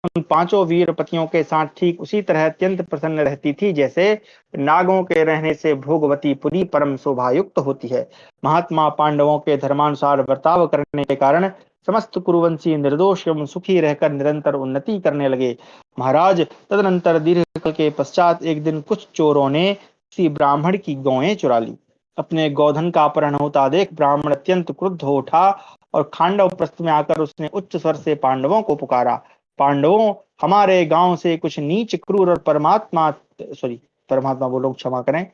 उन पांचों वीर पतियों के साथ ठीक उसी तरह अत्यंत प्रसन्न रहती थी जैसे नागों के रहने से भोगवती पुरी परम शोभायुक्त होती है। महात्मा पांडवों के धर्मानुसार बर्ताव करने के कारण समस्त कुरुवंशी निर्दोष एवं सुखी रहकर निरंतर उन्नति करने लगे। महाराज, तदनंतर दीर्घकाल के पश्चात एक दिन कुछ चोरों ने किसी ब्राह्मण की गौएं चुरा ली। अपने गोधन का अपहरण होता देख ब्राह्मण अत्यंत क्रुद्ध हो उठा और खांडव प्रस्थ में आकर उसने उच्च स्वर से पांडवों को पुकारा, पांडवों, हमारे गांव से कुछ नीच क्रूर और परमात्मा बोलो क्षमा करें,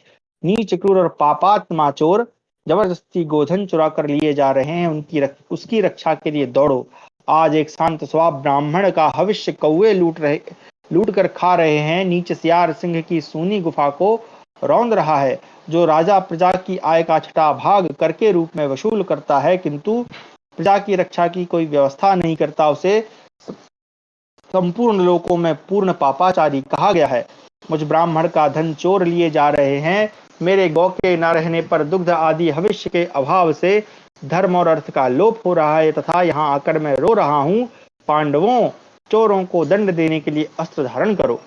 नीच क्रूर और पापात्मा चोर जबरदस्ती गोधन चुरा कर लिए जा रहे हैं। उसकी रक्षा के लिए दौड़ो। आज एक शांत स्वभाव ब्राह्मण का हविष्य कौवे लूट कर खा रहे हैं। नीच सियार सिंह की सूनी गुफा को रौंद रहा है। जो राजा प्रजा की आय का छठा भाग कर के रूप में वसूल करता है किंतु प्रजा की रक्षा की कोई व्यवस्था नहीं करता, उसे संपूर्ण लोकों में पूर्ण पापाचारी कहा गया है। मुझ ब्राह्मण का धन चोर लिए जा रहे हैं। मेरे गौ के न रहने पर दुग्ध आदि भविष्य के अभाव से धर्म और अर्थ का लोप हो रहा है तथा यहाँ आकर मैं रो रहा हूँ। पांडवों, चोरों को दंड देने के लिए अस्त्र धारण करो।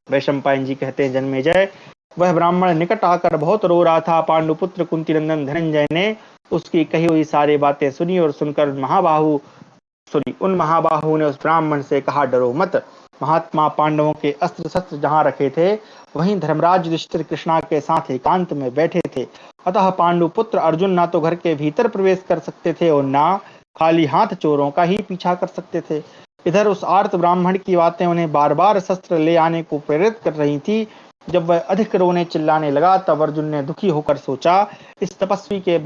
वैशंपायन जी कहते हैं जन्मेजय, वह ब्राह्मण निकट आकर बहुत रो रहा था। पांडुपुत्र कुंती नंदन धनंजय ने उसकी कही हुई सारी बातें सुनी और सुनकर उन महाबाहु ने उस ब्राह्मण से कहा, डरो मत। महात्मा पांडवों के अस्त्र शस्त्र जहां रखे थे वहीं धर्मराज युधिष्ठिर कृष्णा के साथ एकांत में बैठे थे। अतः पांडुपुत्र अर्जुन ना तो घर के भीतर प्रवेश कर सकते थे और ना खाली हाथ चोरों का ही पीछा कर सकते थे। इधर उस आर्त ब्राह्मण की बातें उन्हें बार बार शस्त्र ले आने को प्रेरित कर रही थी। जब वह अधिक रोने चिल्लाने लगा तब अर्जुन ने दुखी होकर सोचा, इस तपस्वी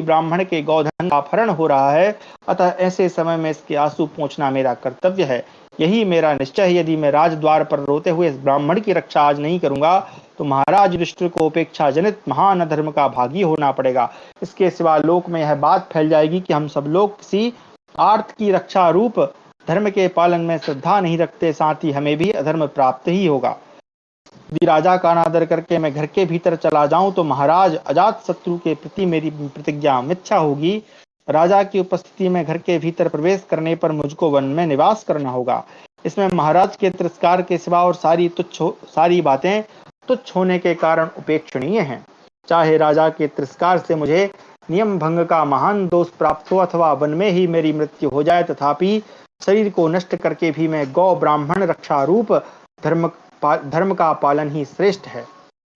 ब्राह्मण के गोधन का अपहरण हो रहा है, अतः ऐसे समय में इसके आंसू पोंछना मेरा कर्तव्य है। यही मेरा निश्चय है। यदि मैं राजद्वार पर रोते हुए इस ब्राह्मण की रक्षा आज नहीं करूंगा तो महाराज युधिष्ठिर को उपेक्षा जनित महान अधर्म का भागी होना पड़ेगा। इसके सिवा लोक में यह बात फैल जाएगी कि हम सब लोग किसी आर्त की रक्षा रूप धर्म के पालन में श्रद्धा नहीं रखते, साथ ही हमें भी अधर्म प्राप्त ही होगा। यदि राजा का अनादर करके मैं घर के भीतर चला जाऊं तो महाराज अजात शत्रु के प्रति मेरी प्रतिज्ञा मिथ्या होगी। राजा की उपस्थिति में घर के भीतर प्रवेश करने पर मुझको वन में निवास करना होगा। इसमें महाराज के तिरस्कार के सिवा और सारी बातें तुच्छ होने के कारण उपेक्षणीय हैं। चाहे राजा के तिरस्कार से मुझे नियम भंग का महान दोष प्राप्त हो अथवा वन में ही मेरी मृत्यु हो जाए, तथापि शरीर को नष्ट करके भी मैं गौ ब्राह्मण रक्षा रूप धर्म का पालन ही श्रेष्ठ है।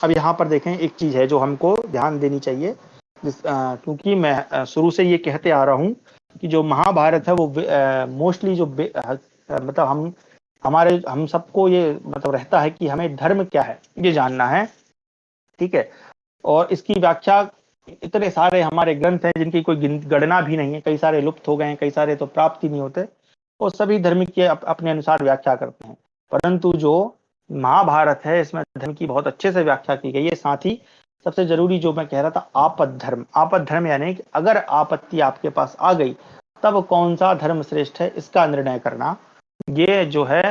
अब यहाँ पर देखें, एक चीज है जो हमको ध्यान देनी चाहिए, क्योंकि मैं शुरू से ये कहते आ रहा हूँ कि जो महाभारत है वो मोस्टली जो मतलब हम सबको ये मतलब रहता है कि हमें धर्म क्या है ये जानना है, ठीक है। और इसकी व्याख्या इतने सारे हमारे ग्रंथ हैं जिनकी कोई गणना भी नहीं है, कई सारे लुप्त हो गए हैं, कई सारे तो प्राप्त ही नहीं होते, और सभी धर्म की अपने अनुसार व्याख्या करते हैं। परंतु जो महाभारत है इसमें धर्म की बहुत अच्छे से व्याख्या की गई है। साथ ही सबसे जरूरी जो मैं कह रहा था, आपद धर्म यानी कि अगर आपत्ति आपके पास आ गई तब कौन सा धर्म श्रेष्ठ है इसका निर्णय करना, ये जो है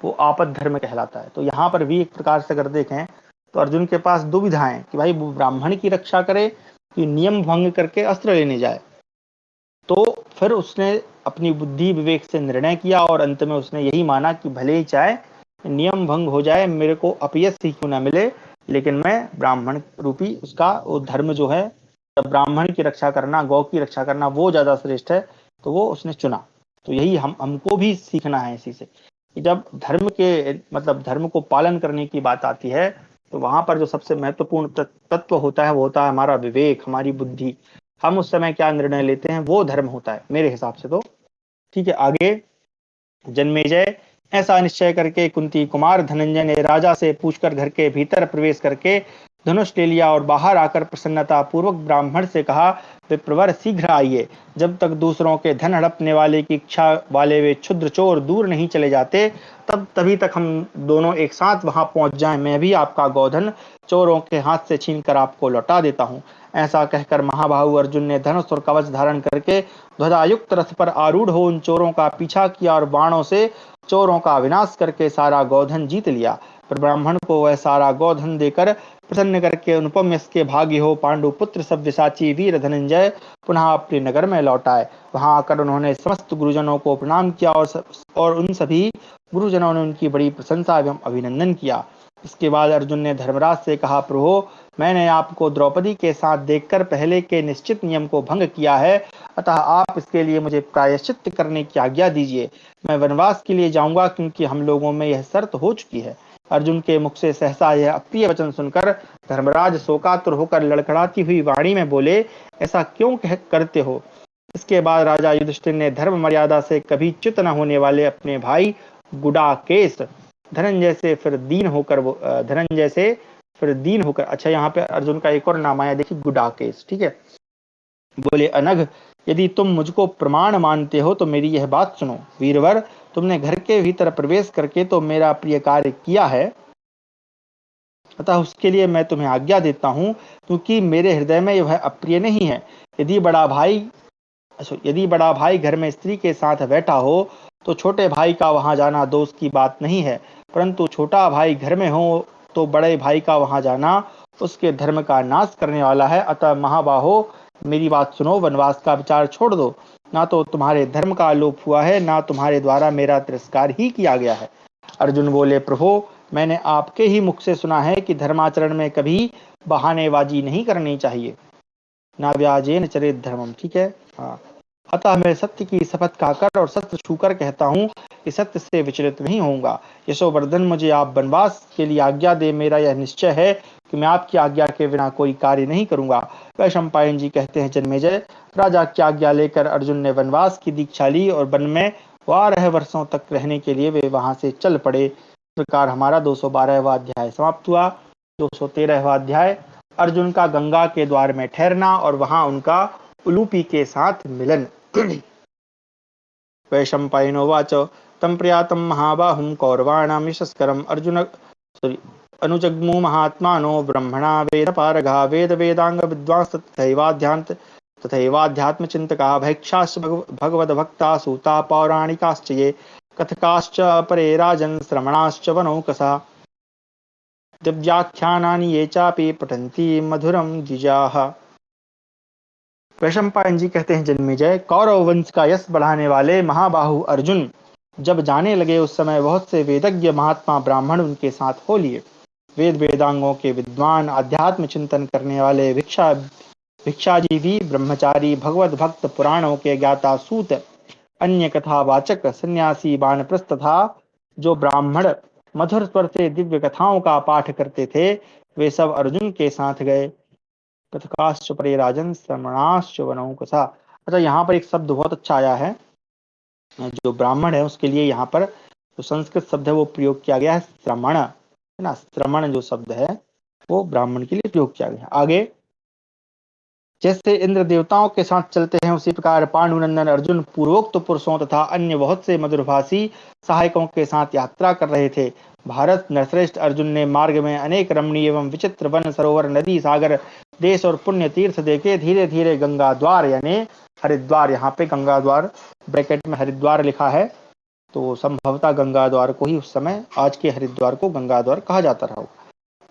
वो आपद धर्म कहलाता है। तो यहाँ पर भी एक प्रकार से अगर देखें तो अर्जुन के पास दुविधा है कि भाई वो ब्राह्मण की रक्षा करे कि नियम भंग करके अस्त्र लेने जाए। तो फिर उसने अपनी बुद्धि विवेक से निर्णय किया और अंत में उसने यही माना कि भले ही चाहे नियम भंग हो जाए, मेरे को अपयश ही क्यों ना मिले, लेकिन मैं ब्राह्मण रूपी उसका वो धर्म जो है, ब्राह्मण की रक्षा करना, गौ की रक्षा करना, वो ज्यादा श्रेष्ठ है, तो वो उसने चुना। तो यही हमको भी सीखना है इसी से, कि जब धर्म के मतलब धर्म को पालन करने की बात आती है, तो वहां पर जो सबसे महत्वपूर्ण तत्व होता है वो होता है हमारा विवेक, हमारी बुद्धि। हम उस समय क्या निर्णय लेते हैं वो धर्म होता है मेरे हिसाब से तो। ठीक है, आगे जन्मेजय ऐसा निश्चय करके कुंती कुमार धनंजय ने राजा से पूछकर घर के भीतर प्रवेश करके धनुष ले लिया और बाहर आकर प्रसन्नता पूर्वक ब्राह्मण से कहा, विप्रवर शीघ्र आइए, जब तक दूसरों के धन हड़पने वाले की इच्छा वाले वे क्षुद्र चोर दूर नहीं चले जाते, तभी तक हम दोनों एक साथ वहां पहुंच जाएं। मैं भी आपका गोधन चोरों के हाथ से छीनकर आपको लौटा देता हूं। ऐसा कहकर महाबाहु अर्जुन ने धनुष और कवच धारण करके ध्वजायुक्त रथ पर आरूढ़ हो उन चोरों का पीछा किया और बाणों से चोरों का विनाश करके सारा गोधन जीत लिया। पर ब्राह्मण को वह सारा गोधन देकर प्रसन्न करके अनुपम यश के भागी हो पांडु पुत्र सव्यसाची वीर धनंजय पुनः अपने नगर में लौट आए। वहां आकर उन्होंने समस्त गुरुजनों को प्रणाम किया और उन सभी गुरुजनों ने उनकी बड़ी प्रशंसा एवं अभिनंदन किया। इसके बाद अर्जुन ने धर्मराज से कहा, प्रभु मैंने आपको द्रौपदी के साथ देखकर पहले के निश्चित नियम को भंग किया है, अतः आप इसके लिए मुझे प्रायश्चित करने की आज्ञा दीजिए। मैं वनवास के लिए जाऊंगा, क्योंकि हम लोगों में यह शर्त हो चुकी है। अर्जुन के मुख से सहसा यह अप्रिय वचन सुनकर धर्मराज शोकातुर होकर लड़खड़ाती हुई वाणी में बोले, ऐसा क्यों करते हो। इसके बाद राजा युधिष्ठिर ने धर्म मर्यादा से कभी च्युत न होने वाले अपने भाई गुडाकेश धनंजय से फिर दीन होकर, अच्छा यहाँ पे अर्जुन का एक और नाम आया, देखिए गुडाकेश, ठीक है। बोले, अनघ यदि तुम मुझको प्रमाण मानते हो तो मेरी यह बात सुनो। वीरवर, तुमने घर के भीतर प्रवेश करके तो मेरा प्रिय कार्य किया है, अतः उसके लिए मैं तुम्हें आज्ञा देता हूँ, क्योंकि मेरे हृदय में यह अप्रिय नहीं है। यदि बड़ा भाई घर में स्त्री के साथ बैठा हो तो छोटे भाई का वहां जाना दोष की बात नहीं है, परंतु छोटा भाई घर में हो तो बड़े भाई का वहां जाना उसके धर्म का नाश करने वाला है। अतः महाबाहो, मेरी बात सुनो, वनवास का विचार छोड़ दो। ना तो तुम्हारे धर्म का लोप हुआ है, ना तुम्हारे द्वारा मेरा तिरस्कार ही किया गया है। अर्जुन बोले, प्रभु मैंने आपके ही मुख से सुना है कि धर्माचरण में कभी बहानेबाजी नहीं करनी चाहिए, ना व्याजेन चरित धर्मम, ठीक है। हाँ, अतः मैं सत्य की शपथ खाकर और सत्य छूकर कहता हूँ कि सत्य से विचलित नहीं होऊंगा। यशोवर्धन, मुझे आप वनवास के लिए आज्ञा दे, मेरा यह निश्चय है कि मैं आपकी आज्ञा के बिना कोई कार्य नहीं करूंगा। वैशंपायन जी कहते हैं, जन्मेजय राजा की आज्ञा लेकर अर्जुन ने वनवास की दीक्षा ली और वन में 12 वर्षों तक रहने के लिए वे वहां से चल पड़े। इस प्रकार हमारा 212वां अध्याय समाप्त हुआ। 213वां अध्याय अर्जुन का गंगा के द्वार में ठहरना और वहां उनका उलूपी के साथ मिलन। वैशंपायनोवाच तं प्रयातं महाबाहुं कौरवाणां यशस्करम् अर्जुन अनुजग्मु महात्मानो ब्रह्मणा वेदपारगा वेद वेदांग विद्वांस तथैवाध्यात्मचिन्तका भैक्षाश्च भगवद्भक्ता सूता पौराणिकाश्च ये कथकाश्च परे राजन् श्रमणाश्च वनौकसा दिव्याख्यानानि ये चापि पठन्ति मधुरम द्विजाः। वैशंपायन जी कहते हैं, जन्मेजय कौरव वंश का यश बढ़ाने वाले महाबाहु अर्जुन जब जाने लगे, उस समय बहुत से वेदज्ञ महात्मा ब्राह्मण उनके साथ हो लिए। वेद वेदांगों के विद्वान, आध्यात्म चिंतन करने वाले भिक्षाजीवी, ब्रह्मचारी, भगवत भक्त, पुराणों के ज्ञाता सूत, अन्य कथावाचक, सन्यासी, वानप्रस्थ तथा जो ब्राह्मण मधुर स्वर से दिव्य कथाओं का पाठ करते थे, वे सब अर्जुन के साथ गए। कथकाश्च परे राजन श्रमणाश्च वनौकसा। अच्छा, यहाँ पर एक शब्द बहुत अच्छा आया है, जो ब्राह्मण है उसके लिए यहाँ पर जो संस्कृत शब्द है वो प्रयोग किया गया है, श्रमण, है ना। श्रमण जो शब्द है वो ब्राह्मण के लिए प्रयोग किया गया। आगे, जैसे इंद्र देवताओं के साथ चलते हैं, उसी प्रकार पांडुनंदन अर्जुन पूर्वोक्त पुरुषों तथा अन्य बहुत से मधुरभाषी सहायकों के साथ यात्रा कर रहे थे। भारत नरश्रेष्ठ अर्जुन ने मार्ग में अनेक रमणीय एवं विचित्र वन, सरोवर, नदी, सागर, देश और पुण्य तीर्थ देखे। धीरे धीरे गंगा द्वार यानी हरिद्वार, यहाँ पे गंगा द्वार ब्रैकेट में हरिद्वार लिखा है, तो संभवतः गंगा द्वार को ही उस समय, आज के हरिद्वार को गंगा द्वार कहा जाता रहा।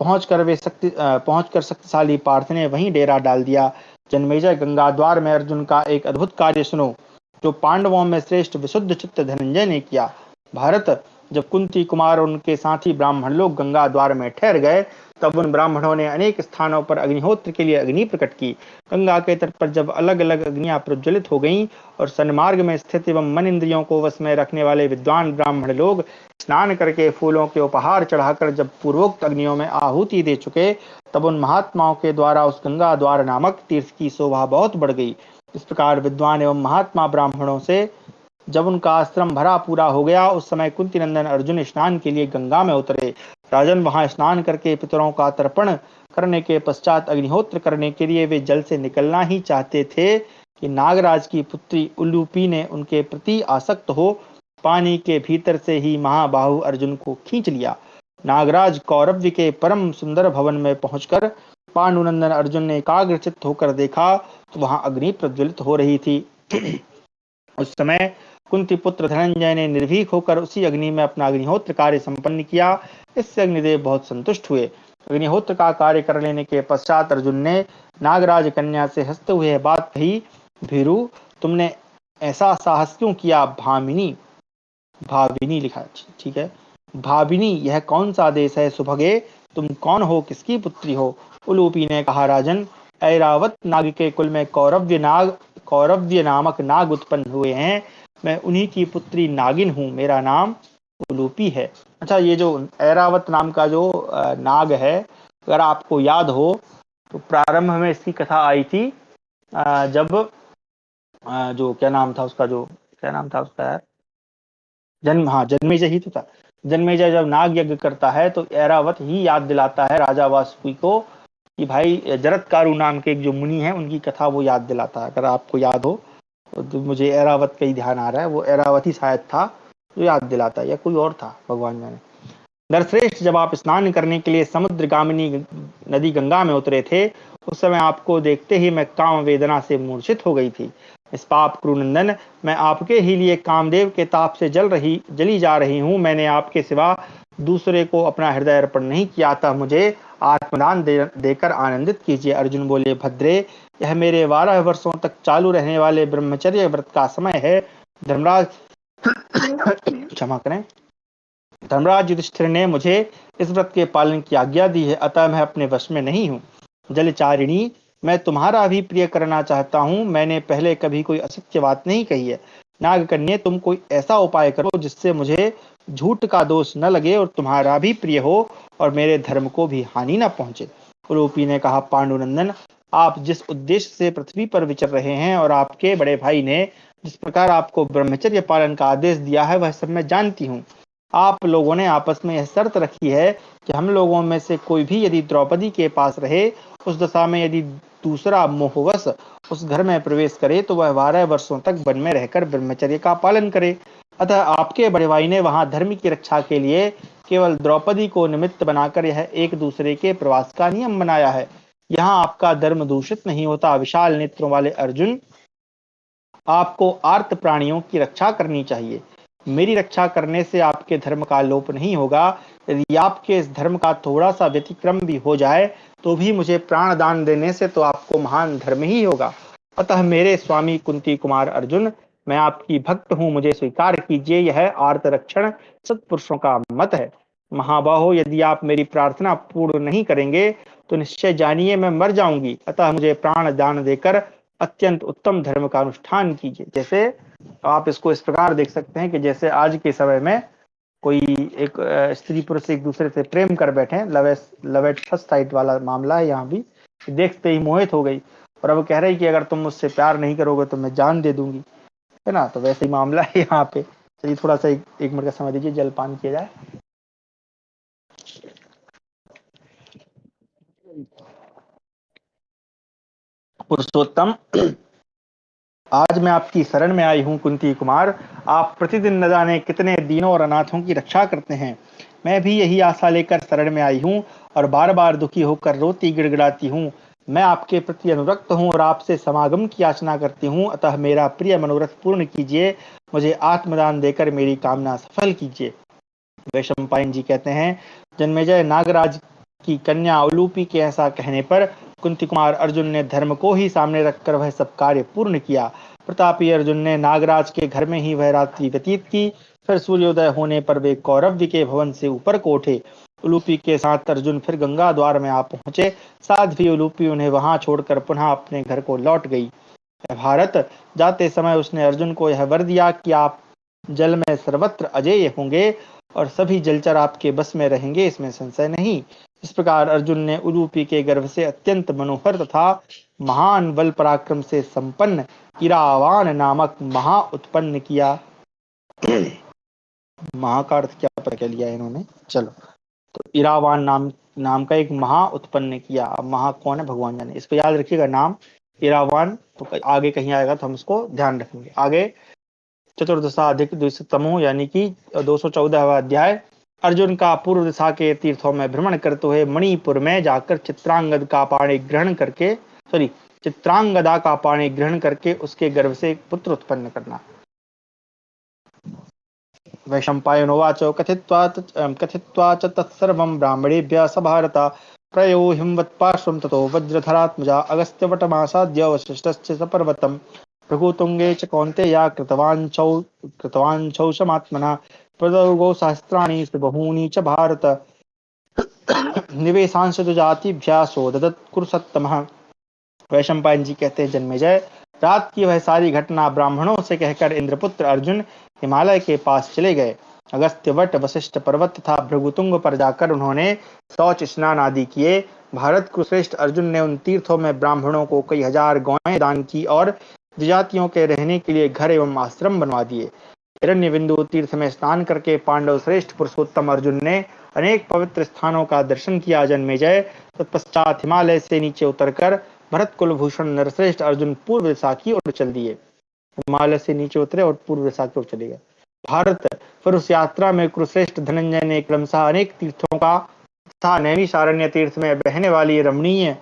पहुंचकर शक्तिशाली पार्थ ने वहीं डेरा डाल दिया। जन्मेजय, गंगा द्वार में अर्जुन का एक अद्भुत कार्य सुनो, जो पांडवों में श्रेष्ठ विशुद्ध चित्त धनंजय ने किया। भारत, जब कुंती कुमार और उनके साथी ब्राह्मण लोग गंगा द्वार में ठहर गए, तब उन ब्राह्मणों ने अनेक स्थानों पर अग्निहोत्र के लिए अग्नि प्रकट की। गंगा के तट पर जब अलग अलग अग्नियां प्रज्वलित हो गईं और सन्मार्ग में स्थित एवं मन इंद्रियों को वश में रखने वाले विद्वान ब्राह्मण लोग स्नान करके फूलों के उपहार चढ़ाकर जब पूर्वोक्त अग्नियों में आहुति दे चुके, तब उन महात्माओं के द्वारा उस गंगा द्वार नामक तीर्थ की शोभा बहुत बढ़ गई। इस प्रकार विद्वान एवं महात्मा ब्राह्मणों से जब उनका आश्रम भरा पूरा हो गया, उस समय कुंती नंदन अर्जुन स्नान के लिए गंगा में उतरे। राजन, वहां स्नान करके पितरों का तर्पण करने के पश्चात अग्निहोत्र करने के लिए वे जल से निकलना ही चाहते थे कि नागराज की पुत्री उल्लूपी ने उनके प्रति आसक्त हो पानी के भीतर से ही महाबाहु अर्जुन को खींच लिया। नागराज कौरव्य के परम सुंदर भवन में पहुंचकर पांडुनंदन अर्जुन ने एकाग्रचित्त होकर देखा तो वहां अग्नि प्रज्वलित हो रही थी। उस समय कुंती पुत्र धनंजय ने निर्भीक होकर उसी अग्नि में अपना अग्निहोत्र कार्य संपन्न किया। इससे अग्निदेव बहुत संतुष्ट हुए। अग्निहोत्र का कार्य कर लेने के पश्चात अर्जुन ने नागराज कन्या से हंसते हुए बात कही, भीरू, तुमने ऐसा साहस क्यों किया? भामिनी, भाविनी लिखा, ठीक है, भाविनी, यह कौन सा देश है? सुभगे, तुम कौन हो? किसकी पुत्री हो? उलूपी ने कहा, राजन, ऐरावत नाग के कुल में कौरव्य नामक नाग उत्पन्न हुए हैं। मैं उन्हीं की पुत्री नागिन हूँ। मेरा नाम उलूपी है। अच्छा, ये जो ऐरावत नाम का जो नाग है, अगर आपको याद हो तो प्रारंभ में इसकी कथा आई थी जब जो क्या नाम था उसका यार, जन्मेजय ही तो था। जन्मेजय जब नाग यज्ञ करता है तो ऐरावत ही याद दिलाता है राजा वासुकी को कि भाई जरत्कारु नाम के एक जो मुनि है उनकी कथा वो याद दिलाता है। अगर आपको याद हो तो मुझे ऐरावत का ही ध्यान आ रहा है, वो ऐरावत ही शायद था जो याद दिलाता है, या कोई और था, भगवान जाने। नरश्रेष्ठ, जब आप स्नान करने के लिए समुद्र गामिनी नदी गंगा में उतरे थे, उस समय आपको देखते ही मैं काम वेदना से मूर्छित हो गई थी। इस पाप क्रूनंदन, मैं आपके ही लिए कामदेव के ताप से जली जा रही हूँ। मैंने आपके सिवा दूसरे को अपना हृदय अर्पण नहीं किया था। मुझे आत्मदान देकर आनंदित कीजिए। अर्जुन बोले, भद्रे, यह मेरे 12 वर्षों तक चालू रहने वाले ब्रह्मचर्य व्रत का समय है। धर्मराज क्षमा करें, धर्मराज युधिष्ठिर ने मुझे इस व्रत के पालन की आज्ञा दी है, अतः मैं अपने वश में नहीं हूँ। जलचारिणी, मैं तुम्हारा भी प्रिय करना चाहता हूँ। मैंने पहले कभी कोई असत्य बात नहीं कही है। नागकन्या, तुम कोई ऐसा उपाय करो जिससे मुझे झूठ का दोष न लगे और तुम्हारा भी प्रिय हो और मेरे धर्म को भी हानि न पहुंचे। उलूपी ने कहा, पांडुनंदन, आप जिस उद्देश्य से पृथ्वी पर विचर रहे हैं और आपके बड़े भाई ने जिस प्रकार आपको ब्रह्मचर्य पालन का आदेश दिया है, वह सब मैं जानती हूँ। आप लोगों ने आपस में यह शर्त रखी है कि हम लोगों में से कोई भी यदि द्रौपदी के पास रहे, उस दशा में यदि दूसरा मोहवश उस घर में प्रवेश करे तो वह 12 वर्षों तक वन में रहकर ब्रह्मचर्य का पालन करे। अतः आपके बड़े भाई ने वहां धर्म की रक्षा के लिए केवल द्रौपदी को निमित्त बनाकर यह एक दूसरे के प्रवास का नियम बनाया है। यहाँ आपका धर्म दूषित नहीं होता। विशाल नेत्रों वाले अर्जुन, आपको आर्त प्राणियों की रक्षा करनी चाहिए। मेरी रक्षा करने से आपके धर्म का लोप नहीं होगा। यदि आपके इस धर्म का थोड़ा सा व्यतिक्रम भी हो जाए तो भी मुझे प्राण दान देने से तो आपको महान धर्म ही होगा। अतः मेरे स्वामी कुंती कुमार अर्जुन, मैं आपकी भक्त हूँ, मुझे स्वीकार कीजिए। यह आर्त रक्षण सत्पुरुषों का मत है। महाबाहो, यदि आप मेरी प्रार्थना पूर्ण नहीं करेंगे तो निश्चय जानिए मैं मर जाऊंगी। अतः मुझे प्राण दान देकर अत्यंत उत्तम धर्म का अनुष्ठान कीजिए। जैसे आप इसको इस प्रकार देख सकते हैं कि जैसे आज के समय में कोई एक स्त्री पुरुष एक दूसरे से प्रेम कर बैठे, लव एट फर्स्ट साइट वाला मामला है। यहाँ भी देखते ही मोहित हो गई और अब कह रही कि अगर तुम मुझसे प्यार नहीं करोगे तो मैं जान दे दूंगी, है ना। तो वैसे ही मामला है यहाँ पे। चलिए थोड़ा सा एक मिनट का समय दीजिए, जलपान किया जाए। पुरुषोत्तम, आज मैं आपकी शरण में आई हूँ कुंती कुमार। आप प्रतिदिन न जाने कितने दीनों और अनाथों की रक्षा करते हैं। मैं भी यही आशा लेकर शरण में आई हूँ और बार बार दुखी होकर रोती गिड़गिड़ाती हूँ। मैं आपके प्रति अनुरक्त हूँ और आपसे समागम की याचना करती हूँ। अतः मेरा प्रिय मनोरथ पूर्ण कीजिए। मुझे आत्मदान देकर मेरी कामना सफल कीजिए। वैशंपायन जी कहते हैं, जन्मेजय, नागराज की कन्या उलूपी के ऐसा कहने पर कुंती कुमार अर्जुन ने धर्म को ही सामने रखकर वह सब कार्य पूर्ण किया। प्रतापी अर्जुन ने नागराज के घर में ही वह रात्रि व्यतीत की। फिर सूर्योदय होने पर वे कौरव्य के भवन से ऊपर को उठे। उलूपी के साथ अर्जुन फिर गंगा द्वार में आ पहुंचे। साध्वी उलूपी उन्हें वहां छोड़कर पुनः अपने घर को लौट गई। भारत, जाते समय उसने अर्जुन को यह वर दिया कि आप जल में सर्वत्र अजेय होंगे और सभी जलचर आपके बस में रहेंगे, इसमें संशय नहीं। इस प्रकार अर्जुन ने उलूपी के गर्भ से अत्यंत मनोहर तथा महान बल पराक्रम से संपन्न इरावान नामक महा उत्पन्न किया। महा का अर्थ क्या पता क्या लिया इन्होंने, चलो। तो इरावान नाम का एक महा उत्पन्न किया। अब महा कौन है भगवान जाने, इसको याद रखिएगा नाम इरावान। तो आगे कहीं आएगा तो हम इसको ध्यान रखेंगे। आगे चतुर्दशाधिक द्विशतमो यानी कि 214वां अध्याय। अर्जुन का पूर्व दिशा के तीर्थों में भ्रमण करते हुए मणिपुर में जाकर चित्रांगदा का पाणी ग्रहण करके उसके गर्भ से एक पुत्र उत्पन्न करना। वैशंपायनोवाच कथित्वा च तत्सर्वं ब्राह्मणेभ्यः स भारत प्रयो हिमवत्पार्श्वं ततो वज्रधरात्मजा अगस्त्यवटमासाद्य वसिष्ठस्य सपर्वतम् भृगुतुंगे च कौन्तेया कृतवान् शमात्मना प्रदौगौ सहस्राणि बहूनि च भारत निवेशांश जातिभ्या सोददत् कुरुसत्तमः। वैशंपायन जी कहते हैं, जन्मेजय, रात की वह सारी घटना ब्राह्मणों से कहकर इंद्रपुत्र अर्जुन हिमालय के पास चले गए। अगस्त्य वट, वशिष्ठ पर्वत तथा भृगुतुंग पर जाकर उन्होंने शौच स्नान आदि किए। भारत कुरुश्रेष्ठ अर्जुन ने उन तीर्थों में ब्राह्मणों को कई हजार गौएं दान की और द्विजातियों के रहने के लिए घर एवं आश्रम बनवा दिए। हिरण्य बिंदु तीर्थ में स्नान करके पांडव श्रेष्ठ पुरुषोत्तम अर्जुन ने अनेक पवित्र स्थानों का दर्शन किया। जन्मेजय, तत्पश्चात हिमालय से नीचे उतरकर भरत कुलभूषण नरश्रेष्ठ अर्जुन पूर्व दिशा की ओर चल दिए। हिमालय से नीचे उतरे और पूर्व दिशा की ओर चले गए। भारत, फिर उस यात्रा में कुरुश्रेष्ठ धनंजय ने क्रमशः अनेक तीर्थों का तथा नैमिषारण्य तीर्थ में बहने वाली रमणीय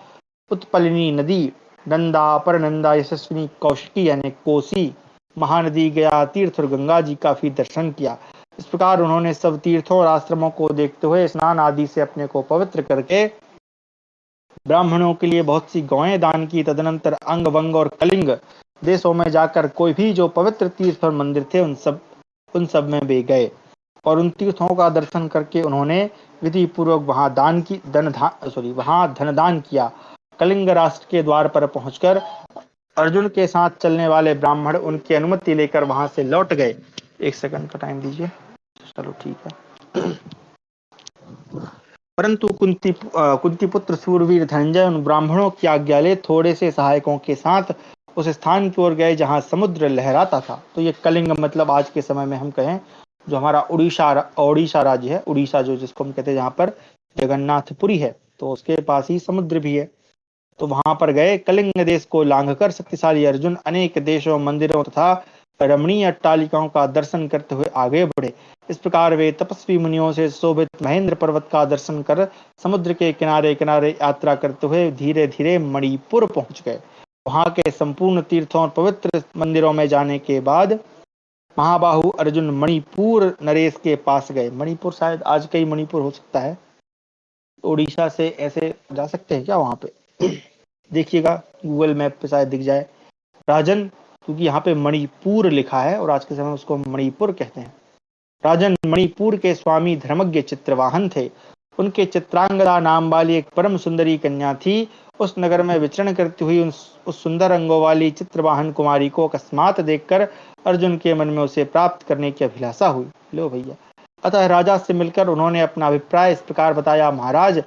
उत्पलिनी नदी, नंदा, परनंदा, यशस्विनी, कौशिकी यानी कोसी, महानदी, गया तीर्थ और गंगा जी का भी दर्शन किया। इस प्रकार उन्होंने सब तीर्थों और आश्रमों को देखते हुए स्नान आदि से अपने को पवित्र करके ब्राह्मणों के लिए बहुत सी गौएं दान की। तदनंतर अंग, वंग और कलिंग देशों में जाकर कोई भी जो पवित्र तीर्थ और मंदिर थे उन सब में वे गए और उन तीर्थों का दर्शन करके उन्होंने विधि पूर्वक वहां धनदान किया। कलिंग राष्ट्र के द्वार पर पहुंचकर अर्जुन के साथ चलने वाले ब्राह्मण उनकी अनुमति लेकर वहां से लौट गए। एक सेकंड का टाइम दीजिए, चलो ठीक है। परंतु कुंती पुत्र सूरवीर धनंजय उन ब्राह्मणों की आज्ञा ले थोड़े से सहायकों के साथ उस स्थान की ओर गए जहां समुद्र लहराता था। तो ये कलिंग मतलब आज के समय में हम कहें जो हमारा उड़ीसा राज्य है, उड़ीसा जो जिसको हम कहते हैं, जहाँ पर जगन्नाथपुरी है, तो उसके पास ही समुद्र भी है। तो वहां पर गए। कलिंग देश को लांघकर शक्तिशाली अर्जुन अनेक देशों, मंदिरों तथा रमणीय अट्टालिकाओं का दर्शन करते हुए आगे बढ़े। इस प्रकार वे तपस्वी मुनियों से शोभित महेंद्र पर्वत का दर्शन कर समुद्र के किनारे किनारे यात्रा करते हुए धीरे धीरे मणिपुर पहुंच गए। वहां के संपूर्ण तीर्थों और पवित्र मंदिरों में जाने के बाद महाबाहु अर्जुन मणिपुर नरेश के पास गए। मणिपुर शायद आज का ही मणिपुर हो सकता है। उड़ीसा से ऐसे जा सकते हैं क्या वहां पे? देखिएगा गूगल मैप पे शायद दिख जाए। राजन, क्योंकि यहाँ पे मणिपुर लिखा है और आज के समय में उसको मणिपुर कहते हैं। राजन, मणिपुर के स्वामी धर्मज्ञ चित्रवाहन थे। उनके चित्रांगदा नाम वाली एक परम सुंदरी कन्या थी। उस नगर में विचरण करती हुई उस सुंदर अंगों वाली चित्रवाहन कुमारी को अकस्मात देखकर अर्जुन के मन में उसे प्राप्त करने की अभिलाषा हुई। लो भैया। अतः राजा से मिलकर उन्होंने अपना अभिप्राय इस प्रकार बताया, महाराज,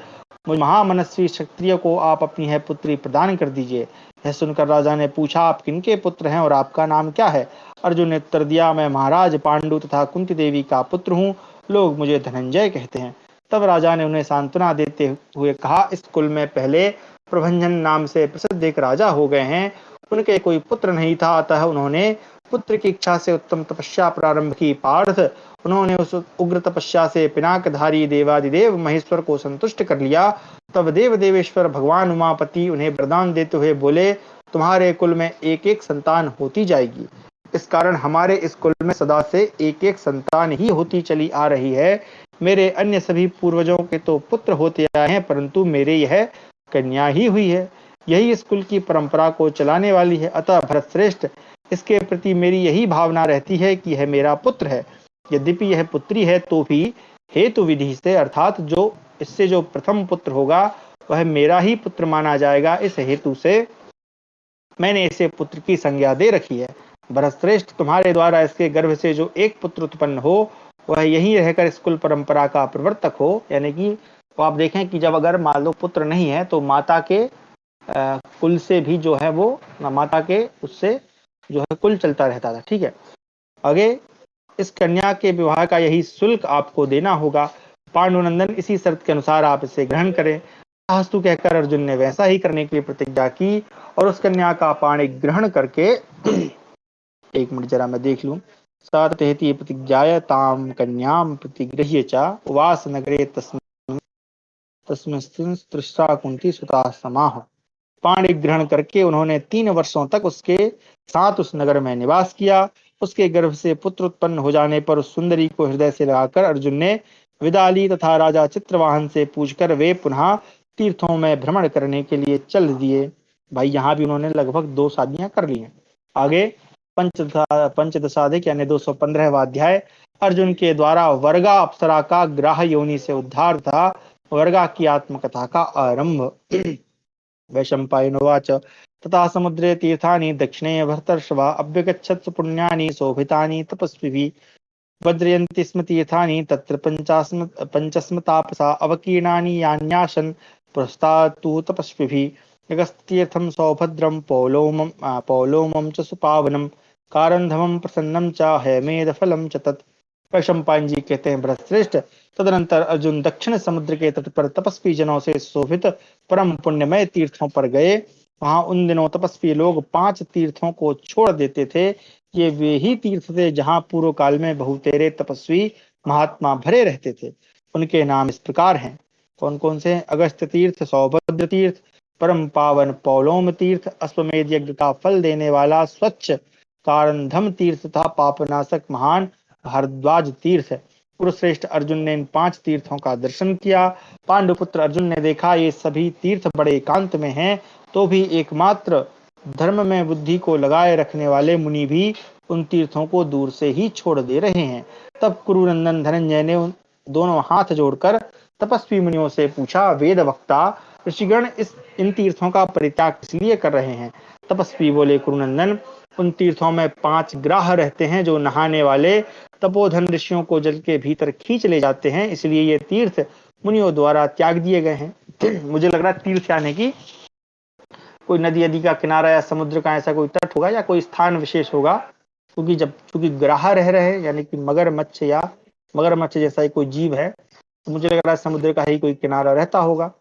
मुझ महामनस्वी क्षत्रिय को आप अपनी है पुत्री प्रदान कर दीजिए। यह सुनकर राजा ने पूछा, आप किनके पुत्र हैं और आपका नाम क्या है? अर्जुन ने उत्तर दिया, मैं महाराज पांडु तथा कुंती देवी का पुत्र हूँ। लोग मुझे धनंजय कहते हैं। तब राजा ने उन्हें सांत्वना देते हुए कहा, इस कुल में पहले प्रभंजन नाम से प्रसिद्ध एक राजा हो गए हैं। उनके कोई पुत्र नहीं था, अतः उन्होंने पुत्र की इच्छा से उत्तम तपस्या प्रारंभ की। पार्थ, उन्होंने उस उग्र तपस्या से पिनाकधारी देवादिदेव महेश्वर को संतुष्ट कर लिया। तब देव देवेश्वर भगवान उमापति उन्हें वरदान देते हुए बोले, तुम्हारे कुल में एक एक संतान होती जाएगी। इस कारण हमारे इस कुल में सदा से एक एक संतान ही होती चली आ रही है। मेरे अन्य सभी पूर्वजों के तो पुत्र होते आए हैं, परंतु मेरे यह कन्या ही हुई है। यही इस कुल की परंपरा को चलाने वाली है। अतः भरत श्रेष्ठ, इसके प्रति मेरी यही भावना रहती है कि यह मेरा पुत्र है। यद्यपि यह पुत्री है तो भी हेतु विधि से, अर्थात जो इससे जो प्रथम पुत्र होगा वह मेरा ही पुत्र माना जाएगा। इस हेतु से मैंने इसे पुत्र की संज्ञा दे रखी है। भरतश्रेष्ठ, तुम्हारे द्वारा इसके गर्भ से जो एक पुत्र उत्पन्न हो वह यहीं रहकर इस कुल परंपरा का प्रवर्तक हो। यानी कि तो आप देखें कि जब अगर मान लो पुत्र नहीं है तो माता के कुल से भी जो है वो माता के उससे जो है कुल चलता रहता था। ठीक है, आगे इस कन्या के विवाह का यही शुल्क आपको देना होगा। पांडुनंदन, इसी शर्त के अनुसार आप इसे ग्रहण करें। तथास्तु कहकर अर्जुन ने वैसा ही करने की प्रतिज्ञा की और उस कन्या का पाणी ग्रहण करके एक मिनट जरा मैं देख लूं। सातहेति प्रतिज्ञाय ताम कन्याम प्रतिगृह्य च उवास नगरे तस्मिन् तृष्टा कुंती सुता समाह। पाणी ग्रहण करके उन्होंने 3 वर्षों तक उसके साथ उस नगर में निवास किया। उसके गर्भ से पुत्र उत्पन्न हो जाने पर उस सुंदरी को हृदय से लगाकर अर्जुन ने विदा ली तथा राजा चित्रवाहन से पूछकर वे पुनः तीर्थों में भ्रमण करने के लिए चल दिए। भाई यहाँ भी उन्होंने लगभग 2 शादियां कर ली हैं। आगे पंचदशाधिक यानी 215वां अध्याय। अर्जुन के द्वारा वर्गा अप्सरा का ग्राह योनि से उद्धार था। वर्गा की आत्मकथा का आरंभ। वैशंपायनोवाच तथा समुद्रे तीर्थानि दक्षिणे भरतर्षभा अभ्यगच्छत्सु पुण्यानि शोभितानि तपस्विभिः वज्रयन्ति स्म तीर्थानि तत्र पंचस्म तापसा अवकीर्णानि यान्याशन् पुरस्तात् तु तपस्विभिः अगस्त्यतीर्थं सौभद्रं पौलोमं च सुपावनं कारंधमं प्रसन्नं च हैमेदफलं च तत्। वैशंपायन जी कहते हैं, भरतश्रेष्ठ, तदनंतर अर्जुन दक्षिण समुद्र के तट पर तपस्वी जनों से शोभित परम पुण्यमय तीर्थों पर गए। वहां उन दिनों तपस्वी लोग 5 तीर्थों को छोड़ देते थे। ये वे ही तीर्थ थे जहां पूर्व काल में बहुतेरे तपस्वी महात्मा भरे रहते थे। उनके नाम इस प्रकार हैं। कौन कौन से? अगस्त्य तीर्थ, सौभद्र तीर्थ, परम पावन पौलोम तीर्थ, अश्वमेध यज्ञ का फल देने वाला स्वच्छ कारंधम तीर्थ तथा पापनाशक महान भारद्वाज तीर्थ है। कुरुश्रेष्ठ अर्जुन ने इन 5 तीर्थों का दर्शन किया। पांडुपुत्र अर्जुन ने देखा ये सभी तीर्थ बड़े एकांत में हैं, तो भी एकमात्र धर्म में बुद्धि को लगाए रखने वाले मुनि भी उन तीर्थों को दूर से ही छोड़ दे रहे हैं। तब कुरुनंदन धनंजय ने उन दोनों हाथ जोड़कर तपस्वी मुनियों से पूछा, वेद वक्ता ऋषिगण इन तीर्थों का परित्याग इसलिए कर रहे हैं? तपस्वी बोले, कुरुनंदन, उन तीर्थों में 5 ग्राह रहते हैं जो नहाने वाले तपोधन ऋषियों को जल के भीतर खींच ले जाते हैं, इसलिए ये तीर्थ मुनियों द्वारा त्याग दिए गए हैं। मुझे लग रहा है तीर्थ यानी कि कोई नदी नदी का किनारा या समुद्र का ऐसा कोई तट होगा या कोई स्थान विशेष होगा, क्योंकि चूंकि ग्राह रह रहे हैं यानी कि मगरमच्छ या मगरमच्छ जैसा ही कोई जीव है, तो मुझे लग रहा है समुद्र का ही कोई किनारा रहता होगा।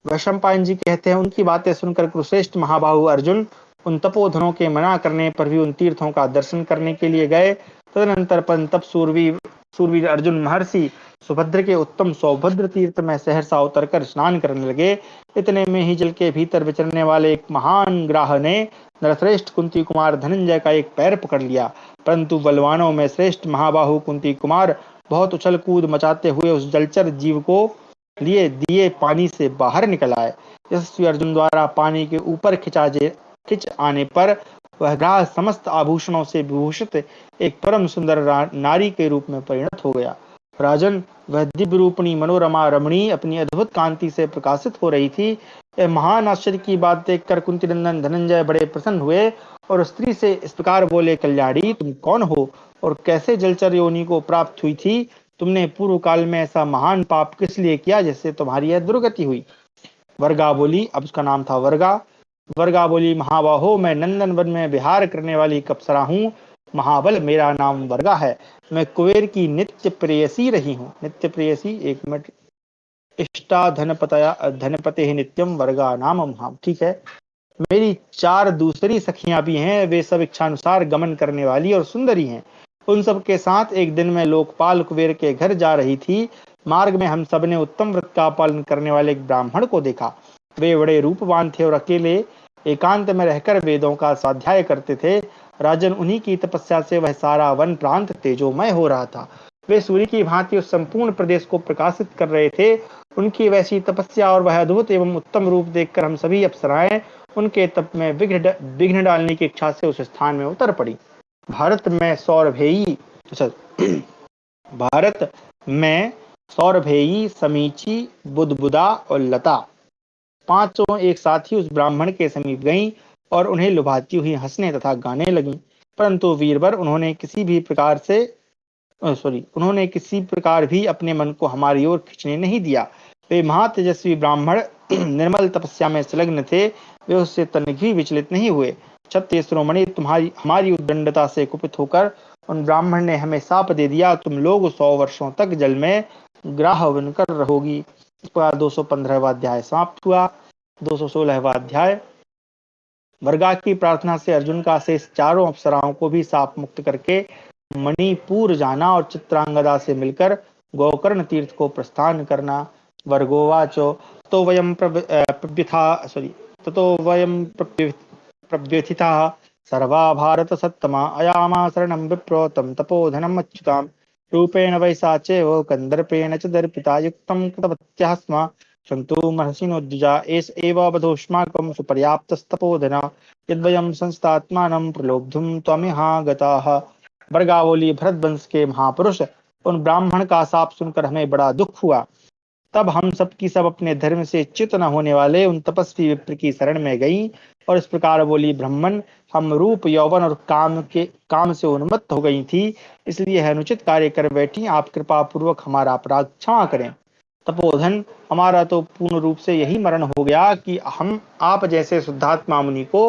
वैशंपायन जी कहते हैं, उनकी बातें सुनकर कुरुश्रेष्ठ महाबाहु अर्जुन उन तपोधनों के मना करने पर भी उन तीर्थों का दर्शन करने के लिए गए। तदनंतर तप सूरवीर अर्जुन महर्षि सुभद्र के उत्तम सौभद्र तीर्थ में सहरसा उतरकर स्नान करने लगे। इतने में ही जल के भीतर विचरने वाले एक महान ग्राह ने नरश्रेष्ठ कुंती कुमार धनंजय का एक पैर पकड़ लिया, परंतु बलवानों में श्रेष्ठ महाबाहु कुंती कुमार बहुत उछल कूद मचाते हुए उस जलचर जीव को लिए दिए पानी से बाहर निकल आए। यशस्वी अर्जुन द्वारा पानी के ऊपर खिंच आने पर वह ग्राह समस्त आभूषणों से विभूषित एक परम सुंदर नारी के रूप में परिणत हो गया। राजन, वह दिव्य रूपणी मनोरमा रमणी अपनी अद्भुत कांति से प्रकाशित हो रही थी। यह महान आश्चर्य की बात देखकर कुंती नंदन धनंजय बड़े प्रसन्न हुए और स्त्री से इस प्रकार बोले, कल्याणी, तुम कौन हो और कैसे जलचर योनि को प्राप्त हुई थी? तुमने पूर्व काल में ऐसा महान पाप किस लिए किया जिससे तुम्हारी यह दुर्गति हुई? वर्गा बोली, अब उसका नाम था वर्गा बोली, महाबाहो, मैं नंदन वन में विहार करने वाली एक अप्सरा हूँ। महाबल, मेरा नाम वर्गा है। मैं कुबेर की नित्य प्रेयसी रही हूँ। नित्य प्रेयसी, एक मिनट, इष्टा धनपते नित्यम वर्गा नाम हम। ठीक है, मेरी 4 दूसरी सखियां भी हैं, वे सब इच्छानुसार गमन करने वाली और सुंदरी हैं। उन सब के साथ एक दिन मैं लोकपाल कुबेर के घर जा रही थी। मार्ग में हम सब ने उत्तम व्रत का पालन करने वाले एक ब्राह्मण को देखा। वे बड़े रूपवान थे और अकेले एकांत में रहकर वेदों का स्वाध्याय करते थे। राजन, उन्हीं की तपस्या से वह सारा वन प्रांत तेजोमय हो रहा था। वे सूर्य की भांति उस संपूर्ण प्रदेश को प्रकाशित कर रहे थे। उनकी वैसी तपस्या और वह अद्भुत एवं उत्तम रूप देखकर हम सभी अप्सराएं उनके तप में विघ्न डालने की इच्छा से उस स्थान में उतर पड़ी। भारत में सौरभेयी अच्छा भारत में सौरभेयी, समीची, बुदबुदा और लता पांचों एक साथ ही उस ब्राह्मण के समीप गईं और उन्हें लुभाती हुई हंसने तथा गाने लगीं। परंतु वीरवर उन्होंने किसी प्रकार भी अपने मन को हमारी ओर खींचने नहीं दिया। वे महातेजस्वी ब्राह्मण निर्मल तपस्या में संलग्न थे, वे उससे तनिक भी विचलित नहीं हुए। क्षत्रिय शिरोमणि, तुम्हारी हमारी उद्दंडता से कुपित होकर उन ब्राह्मण ने हमें शाप दे दिया, तुम लोग 100 वर्षों तक जल में ग्राह बनकर रहोगी। इस प्रकार 215वां अध्याय समाप्त हुआ। 216वां अध्याय वर्गा की प्रार्थना से अर्जुन का शेष चारों अप्सराओं को भी शाप मुक्त करके मणिपुर जाना और चित्रांगदा से मिलकर गोकर्ण तीर्थ को प्रस्थान करना। वर्गोवाचो तो वयम प्रव्यथिताः सर्वा भारत सत्तमा अयामा शरणं विप्रो तं तपोधनम् अच्युताम् रूपेण वैसा चैव कन्दर्पेण च दर्पिता युक्तं कृतवत्यः स्म सन्तु महर्षिणोद्विजा एष एव वधोऽस्माकं सुपर्याप्तस्तपोधन यद्वयं संस्तात्मानं प्रलोभुं त्वमिहागताः। बरगावली भरत वंश के महापुरुष उन ब्राह्मण का शाप सुनकर हमें बड़ा दुख हुआ। तब हम सब की सब अपने धर्म से च्युत न होने वाले उन तपस्वी विप्र की शरण में गई और इस प्रकार बोली, ब्राह्मण, हम रूप, यौवन और काम से उन्मत्त हो गई थी, इसलिए यह अनुचित कार्य कर बैठी। आप कृपा पूर्वक हमारा अपराध क्षमा करें। तपोधन, हमारा तो पूर्ण रूप से यही मरण हो गया कि हम आप जैसे शुद्धात्मा मुनि को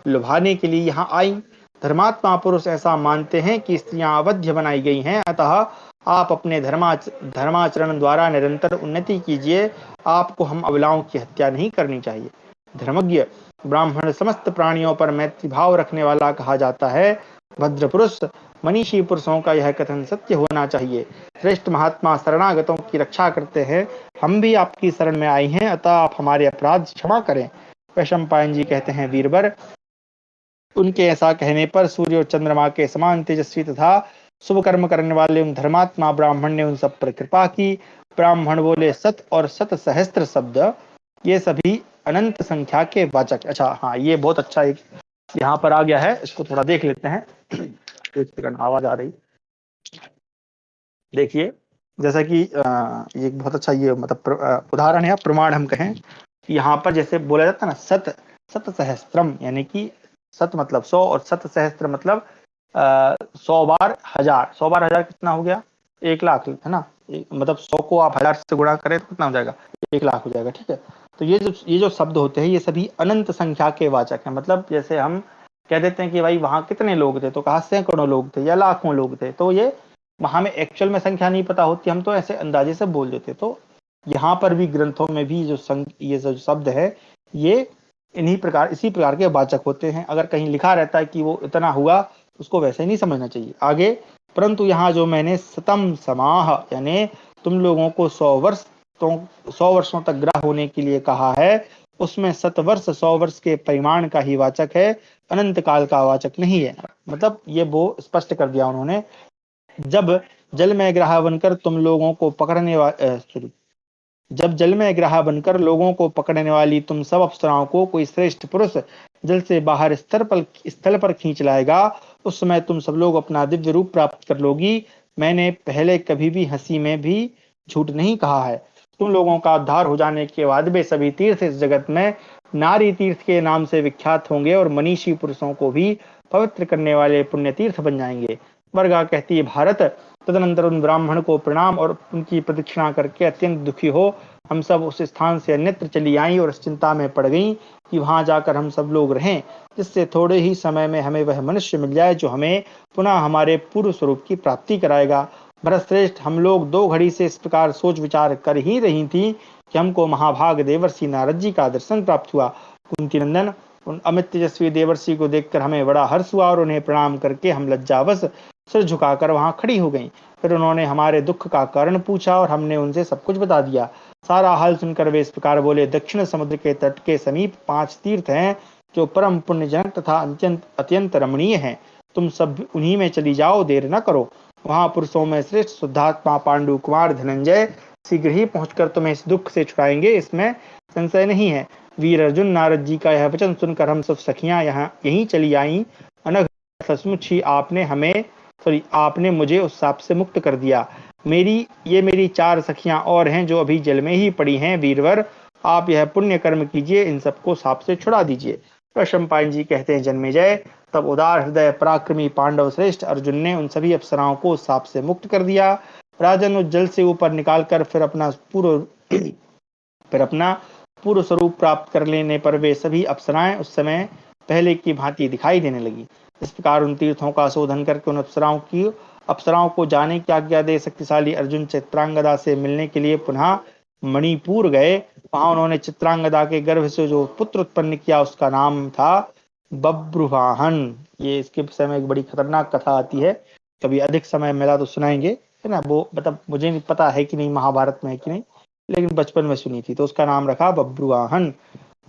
लुभाने के लिए यहाँ आई। धर्मात्मा पुरुष ऐसा मानते हैं कि स्त्रियां अवध्य बनाई गई हैं, अतः आप अपने धर्माचरण द्वारा निरंतर उन्नति कीजिए। आपको हम अबलाओं की हत्या नहीं करनी चाहिए। धर्मज्ञ, ब्राह्मण समस्त प्राणियों पर मैत्री भाव रखने वाला कहा जाता है। भद्र पुरुष, मनीषी पुरुषों का यह कथन सत्य होना चाहिए। श्रेष्ठ महात्मा शरणागतों की रक्षा करते हैं। हम भी आपकी शरण में आए हैं, अतः आप हमारे अपराध क्षमा करें। वैशंपायन जी कहते हैं, वीरवर, उनके ऐसा कहने पर सूर्य और चंद्रमा के समान तेजस्वी तथा शुभ कर्म करने वाले उन धर्मात्मा ब्राह्मण ने उन सब पर कृपा की। ब्राह्मण बोले, सत और सत सहस्त्र शब्द ये सभी अनंत संख्या के वाचक। अच्छा, हाँ, ये बहुत अच्छा एक यहाँ पर आ गया है, इसको थोड़ा देख लेते हैं। एक सेकंड, आवाज आ रही, देखिए। जैसा कि ये बहुत अच्छा ये मतलब उदाहरण है, प्रमाण हम कहें कि यहाँ पर जैसे बोला जाता है ना, सत सत सहस्त्रम, यानी कि सत मतलब 100 और सत सहस्त्र मतलब 100 बार हजार। 100 बार हजार कितना हो गया? 1 लाख, है ना। मतलब 100 को आप 1000 से गुणा करें तो कितना हो जाएगा? 1 लाख हो जाएगा, ठीक है। तो ये जो शब्द होते हैं ये सभी अनंत संख्या के वाचक हैं। मतलब जैसे हम कह देते हैं कि भाई वहां कितने लोग थे, तो कहा सैकड़ों लोग थे या लाखों लोग थे, तो ये वहां में एक्चुअल में संख्या नहीं पता होती, हम तो ऐसे अंदाजे से बोल देते। तो यहाँ पर भी ग्रंथों में भी ये जो शब्द है ये इसी प्रकार के वाचक होते हैं। अगर कहीं लिखा रहता है कि वो इतना हुआ, उसको वैसे नहीं समझना चाहिए आगे। परंतु यहाँ जो मैंने सतम समाह, यानी तुम लोगों को 100 वर्षों तक ग्रह होने के लिए कहा है, उसमें 7 वर्ष 100 वर्ष के परिमाण का ही वाचक है, अनंत काल का वाचक नहीं है। मतलब ये वो स्पष्ट कर दिया उन्होंने। जब जल में ग्राह बनकर तुम लोगों को पकड़ने जब जल में ग्राह बनकर लोगों को पकड़ने वाली तुम सब अप्सराओं को कोई श्रेष्ठ पुरुष जल से बाहर स्थल पर खींच लाएगा, उस समय तुम सब लोग अपना दिव्य रूप प्राप्त कर लोगी। मैंने पहले कभी भी हंसी में भी झूठ नहीं कहा है। तुम लोगों का उद्धार हो जाने के बाद वे सभी तीर्थ इस जगत में नारी तीर्थ के नाम से विख्यात होंगे और मनीषी पुरुषों को भी पवित्र करने वाले पुण्य तीर्थ बन जाएंगे। वर्गा कहती है, भारत, तदनंतर उन ब्राह्मण को प्रणाम और उनकी प्रदक्षिणा करके अत्यंत दुखी हो हम सब उस स्थान से अन्यत्र चली आई और इस चिंता में पड़ गई कि वहां जाकर हम सब लोग रहें, जिससे थोड़े ही समय में हमें वह मनुष्य मिल जाए जो हमें पुनः हमारे पूर्व स्वरूप की प्राप्ति कराएगा। भरत श्रेष्ठ, हम लोग 2 घड़ी से इस प्रकार सोच विचार कर ही रही थी कि हमको महाभाग देवर्षि नारद जी का दर्शन प्राप्त हुआ। कुंती नंदन, उन अमित तेजस्वी देवर्षि को देखकर हमें बड़ा हर्ष हुआ और उन्हें प्रणाम करके हम लज्जावश सिर झुकाकर वहां खड़ी हो गईं। फिर उन्होंने हमारे दुख का कारण पूछा और हमने उनसे सब कुछ बता दिया। सारा हाल सुनकर वे इस प्रकार बोले, दक्षिण समुद्र के तट के समीप 5 तीर्थ हैं जो परम पुण्यजनक तथा अत्यंत रमणीय हैं। तुम सब उन्हीं में चली जाओ, देर न करो। वहां पुरुषों में श्रेष्ठ शुद्धात्मा पांडु कुमार धनंजय शीघ्र ही पहुंचकर तुम्हें इस दुख से छुड़ाएंगे, इसमें संशय नहीं है। वीर अर्जुन, नारद जी का यह वचन सुनकर हम सब सखियां यहीं चली आईं। अनघ सचमुच ही आपने मुझे उस साप से मुक्त कर दिया। मेरी 4 सखियां और हैं जो अभी जल में ही पड़ी हैं। वीरवर, आप यह पुण्य कर्म कीजिए, इन सबको साप से छुड़ा दीजिए। वैशंपायन जी कहते हैं, जन्मेजय, तब उदार हृदय पराक्रमी पांडव श्रेष्ठ अर्जुन ने उन सभी अप्सराओं को उस साप से मुक्त कर दिया। राजन उस जल से ऊपर निकालकर फिर अपना पूर्व स्वरूप प्राप्त कर लेने पर वे सभी अप्सराएं उस समय पहले की भांति दिखाई देने लगी। इस प्रकार उन तीर्थों का शोधन करके उन अप्सराओं को जाने की आज्ञा दे शक्तिशाली अर्जुन चित्रांगदा से मिलने के लिए पुनः मणिपुर गए। वहां उन्होंने चित्रांगदा के गर्भ से जो पुत्र उत्पन्न किया उसका नाम था बब्रुवाहन। ये इसके विषय में एक बड़ी खतरनाक कथा आती है, कभी अधिक समय मिला तो सुनाएंगे, है ना। वो मतलब मुझे नहीं पता है कि नहीं, महाभारत में है कि नहीं, लेकिन बचपन में सुनी थी। तो उसका नाम रखा बब्रुवाहन।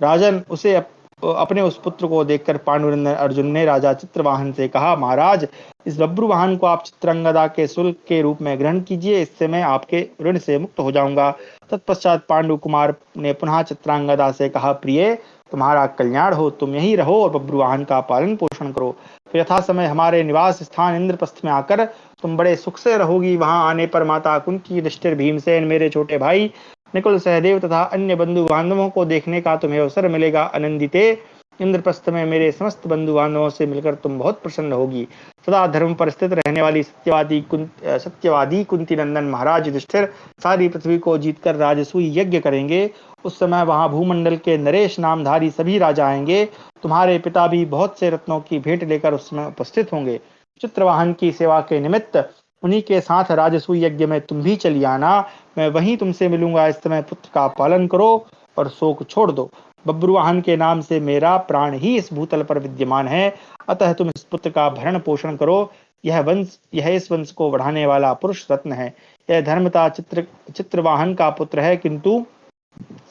राजन उसे अपने उस पुत्र को देखकर पांडुनंदन अर्जुन ने राजा चित्रवाहन से कहा, महाराज, इस बब्रुवाहन को आप चित्रांगदा के शुल्क के रूप में ग्रहण कीजिए, इससे मैं आपके ऋण से मुक्त हो जाऊंगा। तत्पश्चात पांडु कुमार ने पुनः चित्रांगदा से कहा, प्रिय, तुम्हारा कल्याण हो, तुम यहीं रहो और बब्रुवाहन का पालन पोषण करो। फिर यथा समय हमारे निवास स्थान इंद्रप्रस्थ में आकर तुम बड़े सुख से रहोगी। वहां आने पर माता कुंती, युधिष्ठिर, भीमसेन, मेरे छोटे भाई निकुल, सहदेव तथा अन्य बंधु बांधवों को देखने का तुम्हें अवसर मिलेगा। आनंदिते, इंद्रप्रस्थ में मेरे समस्त बंधु बांधवों से मिलकर तुम बहुत प्रसन्न होगी। सदा धर्म पर स्थित रहने वाली सत्यवादी कुंती नंदन महाराज युधिष्ठिर सारी पृथ्वी को जीतकर राजसूय यज्ञ करेंगे। उस समय वहां भूमंडल के नरेश नामधारी सभी राजा आएंगे। तुम्हारे पिता भी बहुत से रत्नों की भेंट लेकर उस समय उपस्थित होंगे। चित्रवाहन की सेवा के निमित्त उन्हीं के साथ राजसूय यज्ञ में तुम भी चली आना। मैं वहीं तुमसे मिलूंगा। इस समय पुत्र का पालन करो और शोक छोड़ दो। बब्रुवाहन के नाम से मेरा प्राण ही इस भूतल पर विद्यमान है, अतः तुम इस पुत्र का भरण पोषण करो। यह इस वंश को बढ़ाने वाला पुरुष रत्न है। यह धर्मता चित्रवाहन का पुत्र है, किंतु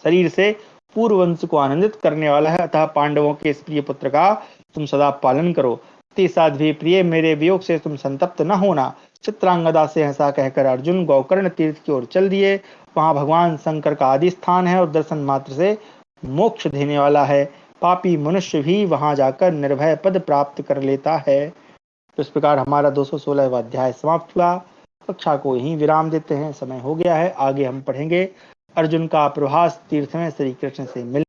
शरीर से पूर्व वंश को आनंदित करने वाला है। अतः पांडवों के इस प्रिय पुत्र का तुम सदा पालन करो। साध्वी प्रिय, मेरे वियोग से तुम संतप्त न होना। चित्रांगदा से ऐसा कहकर अर्जुन गोकर्ण तीर्थ की ओर चल दिए। वहां भगवान शंकर का आदि स्थान है और दर्शन मात्र से मोक्ष देने वाला है। पापी मनुष्य भी वहां जाकर निर्भय पद प्राप्त कर लेता है। तो इस प्रकार हमारा 216वां अध्याय समाप्त हुआ। कक्षा को यहीं विराम देते हैं, समय हो गया है। आगे हम पढ़ेंगे अर्जुन का प्रभास तीर्थ में श्री कृष्ण से मिल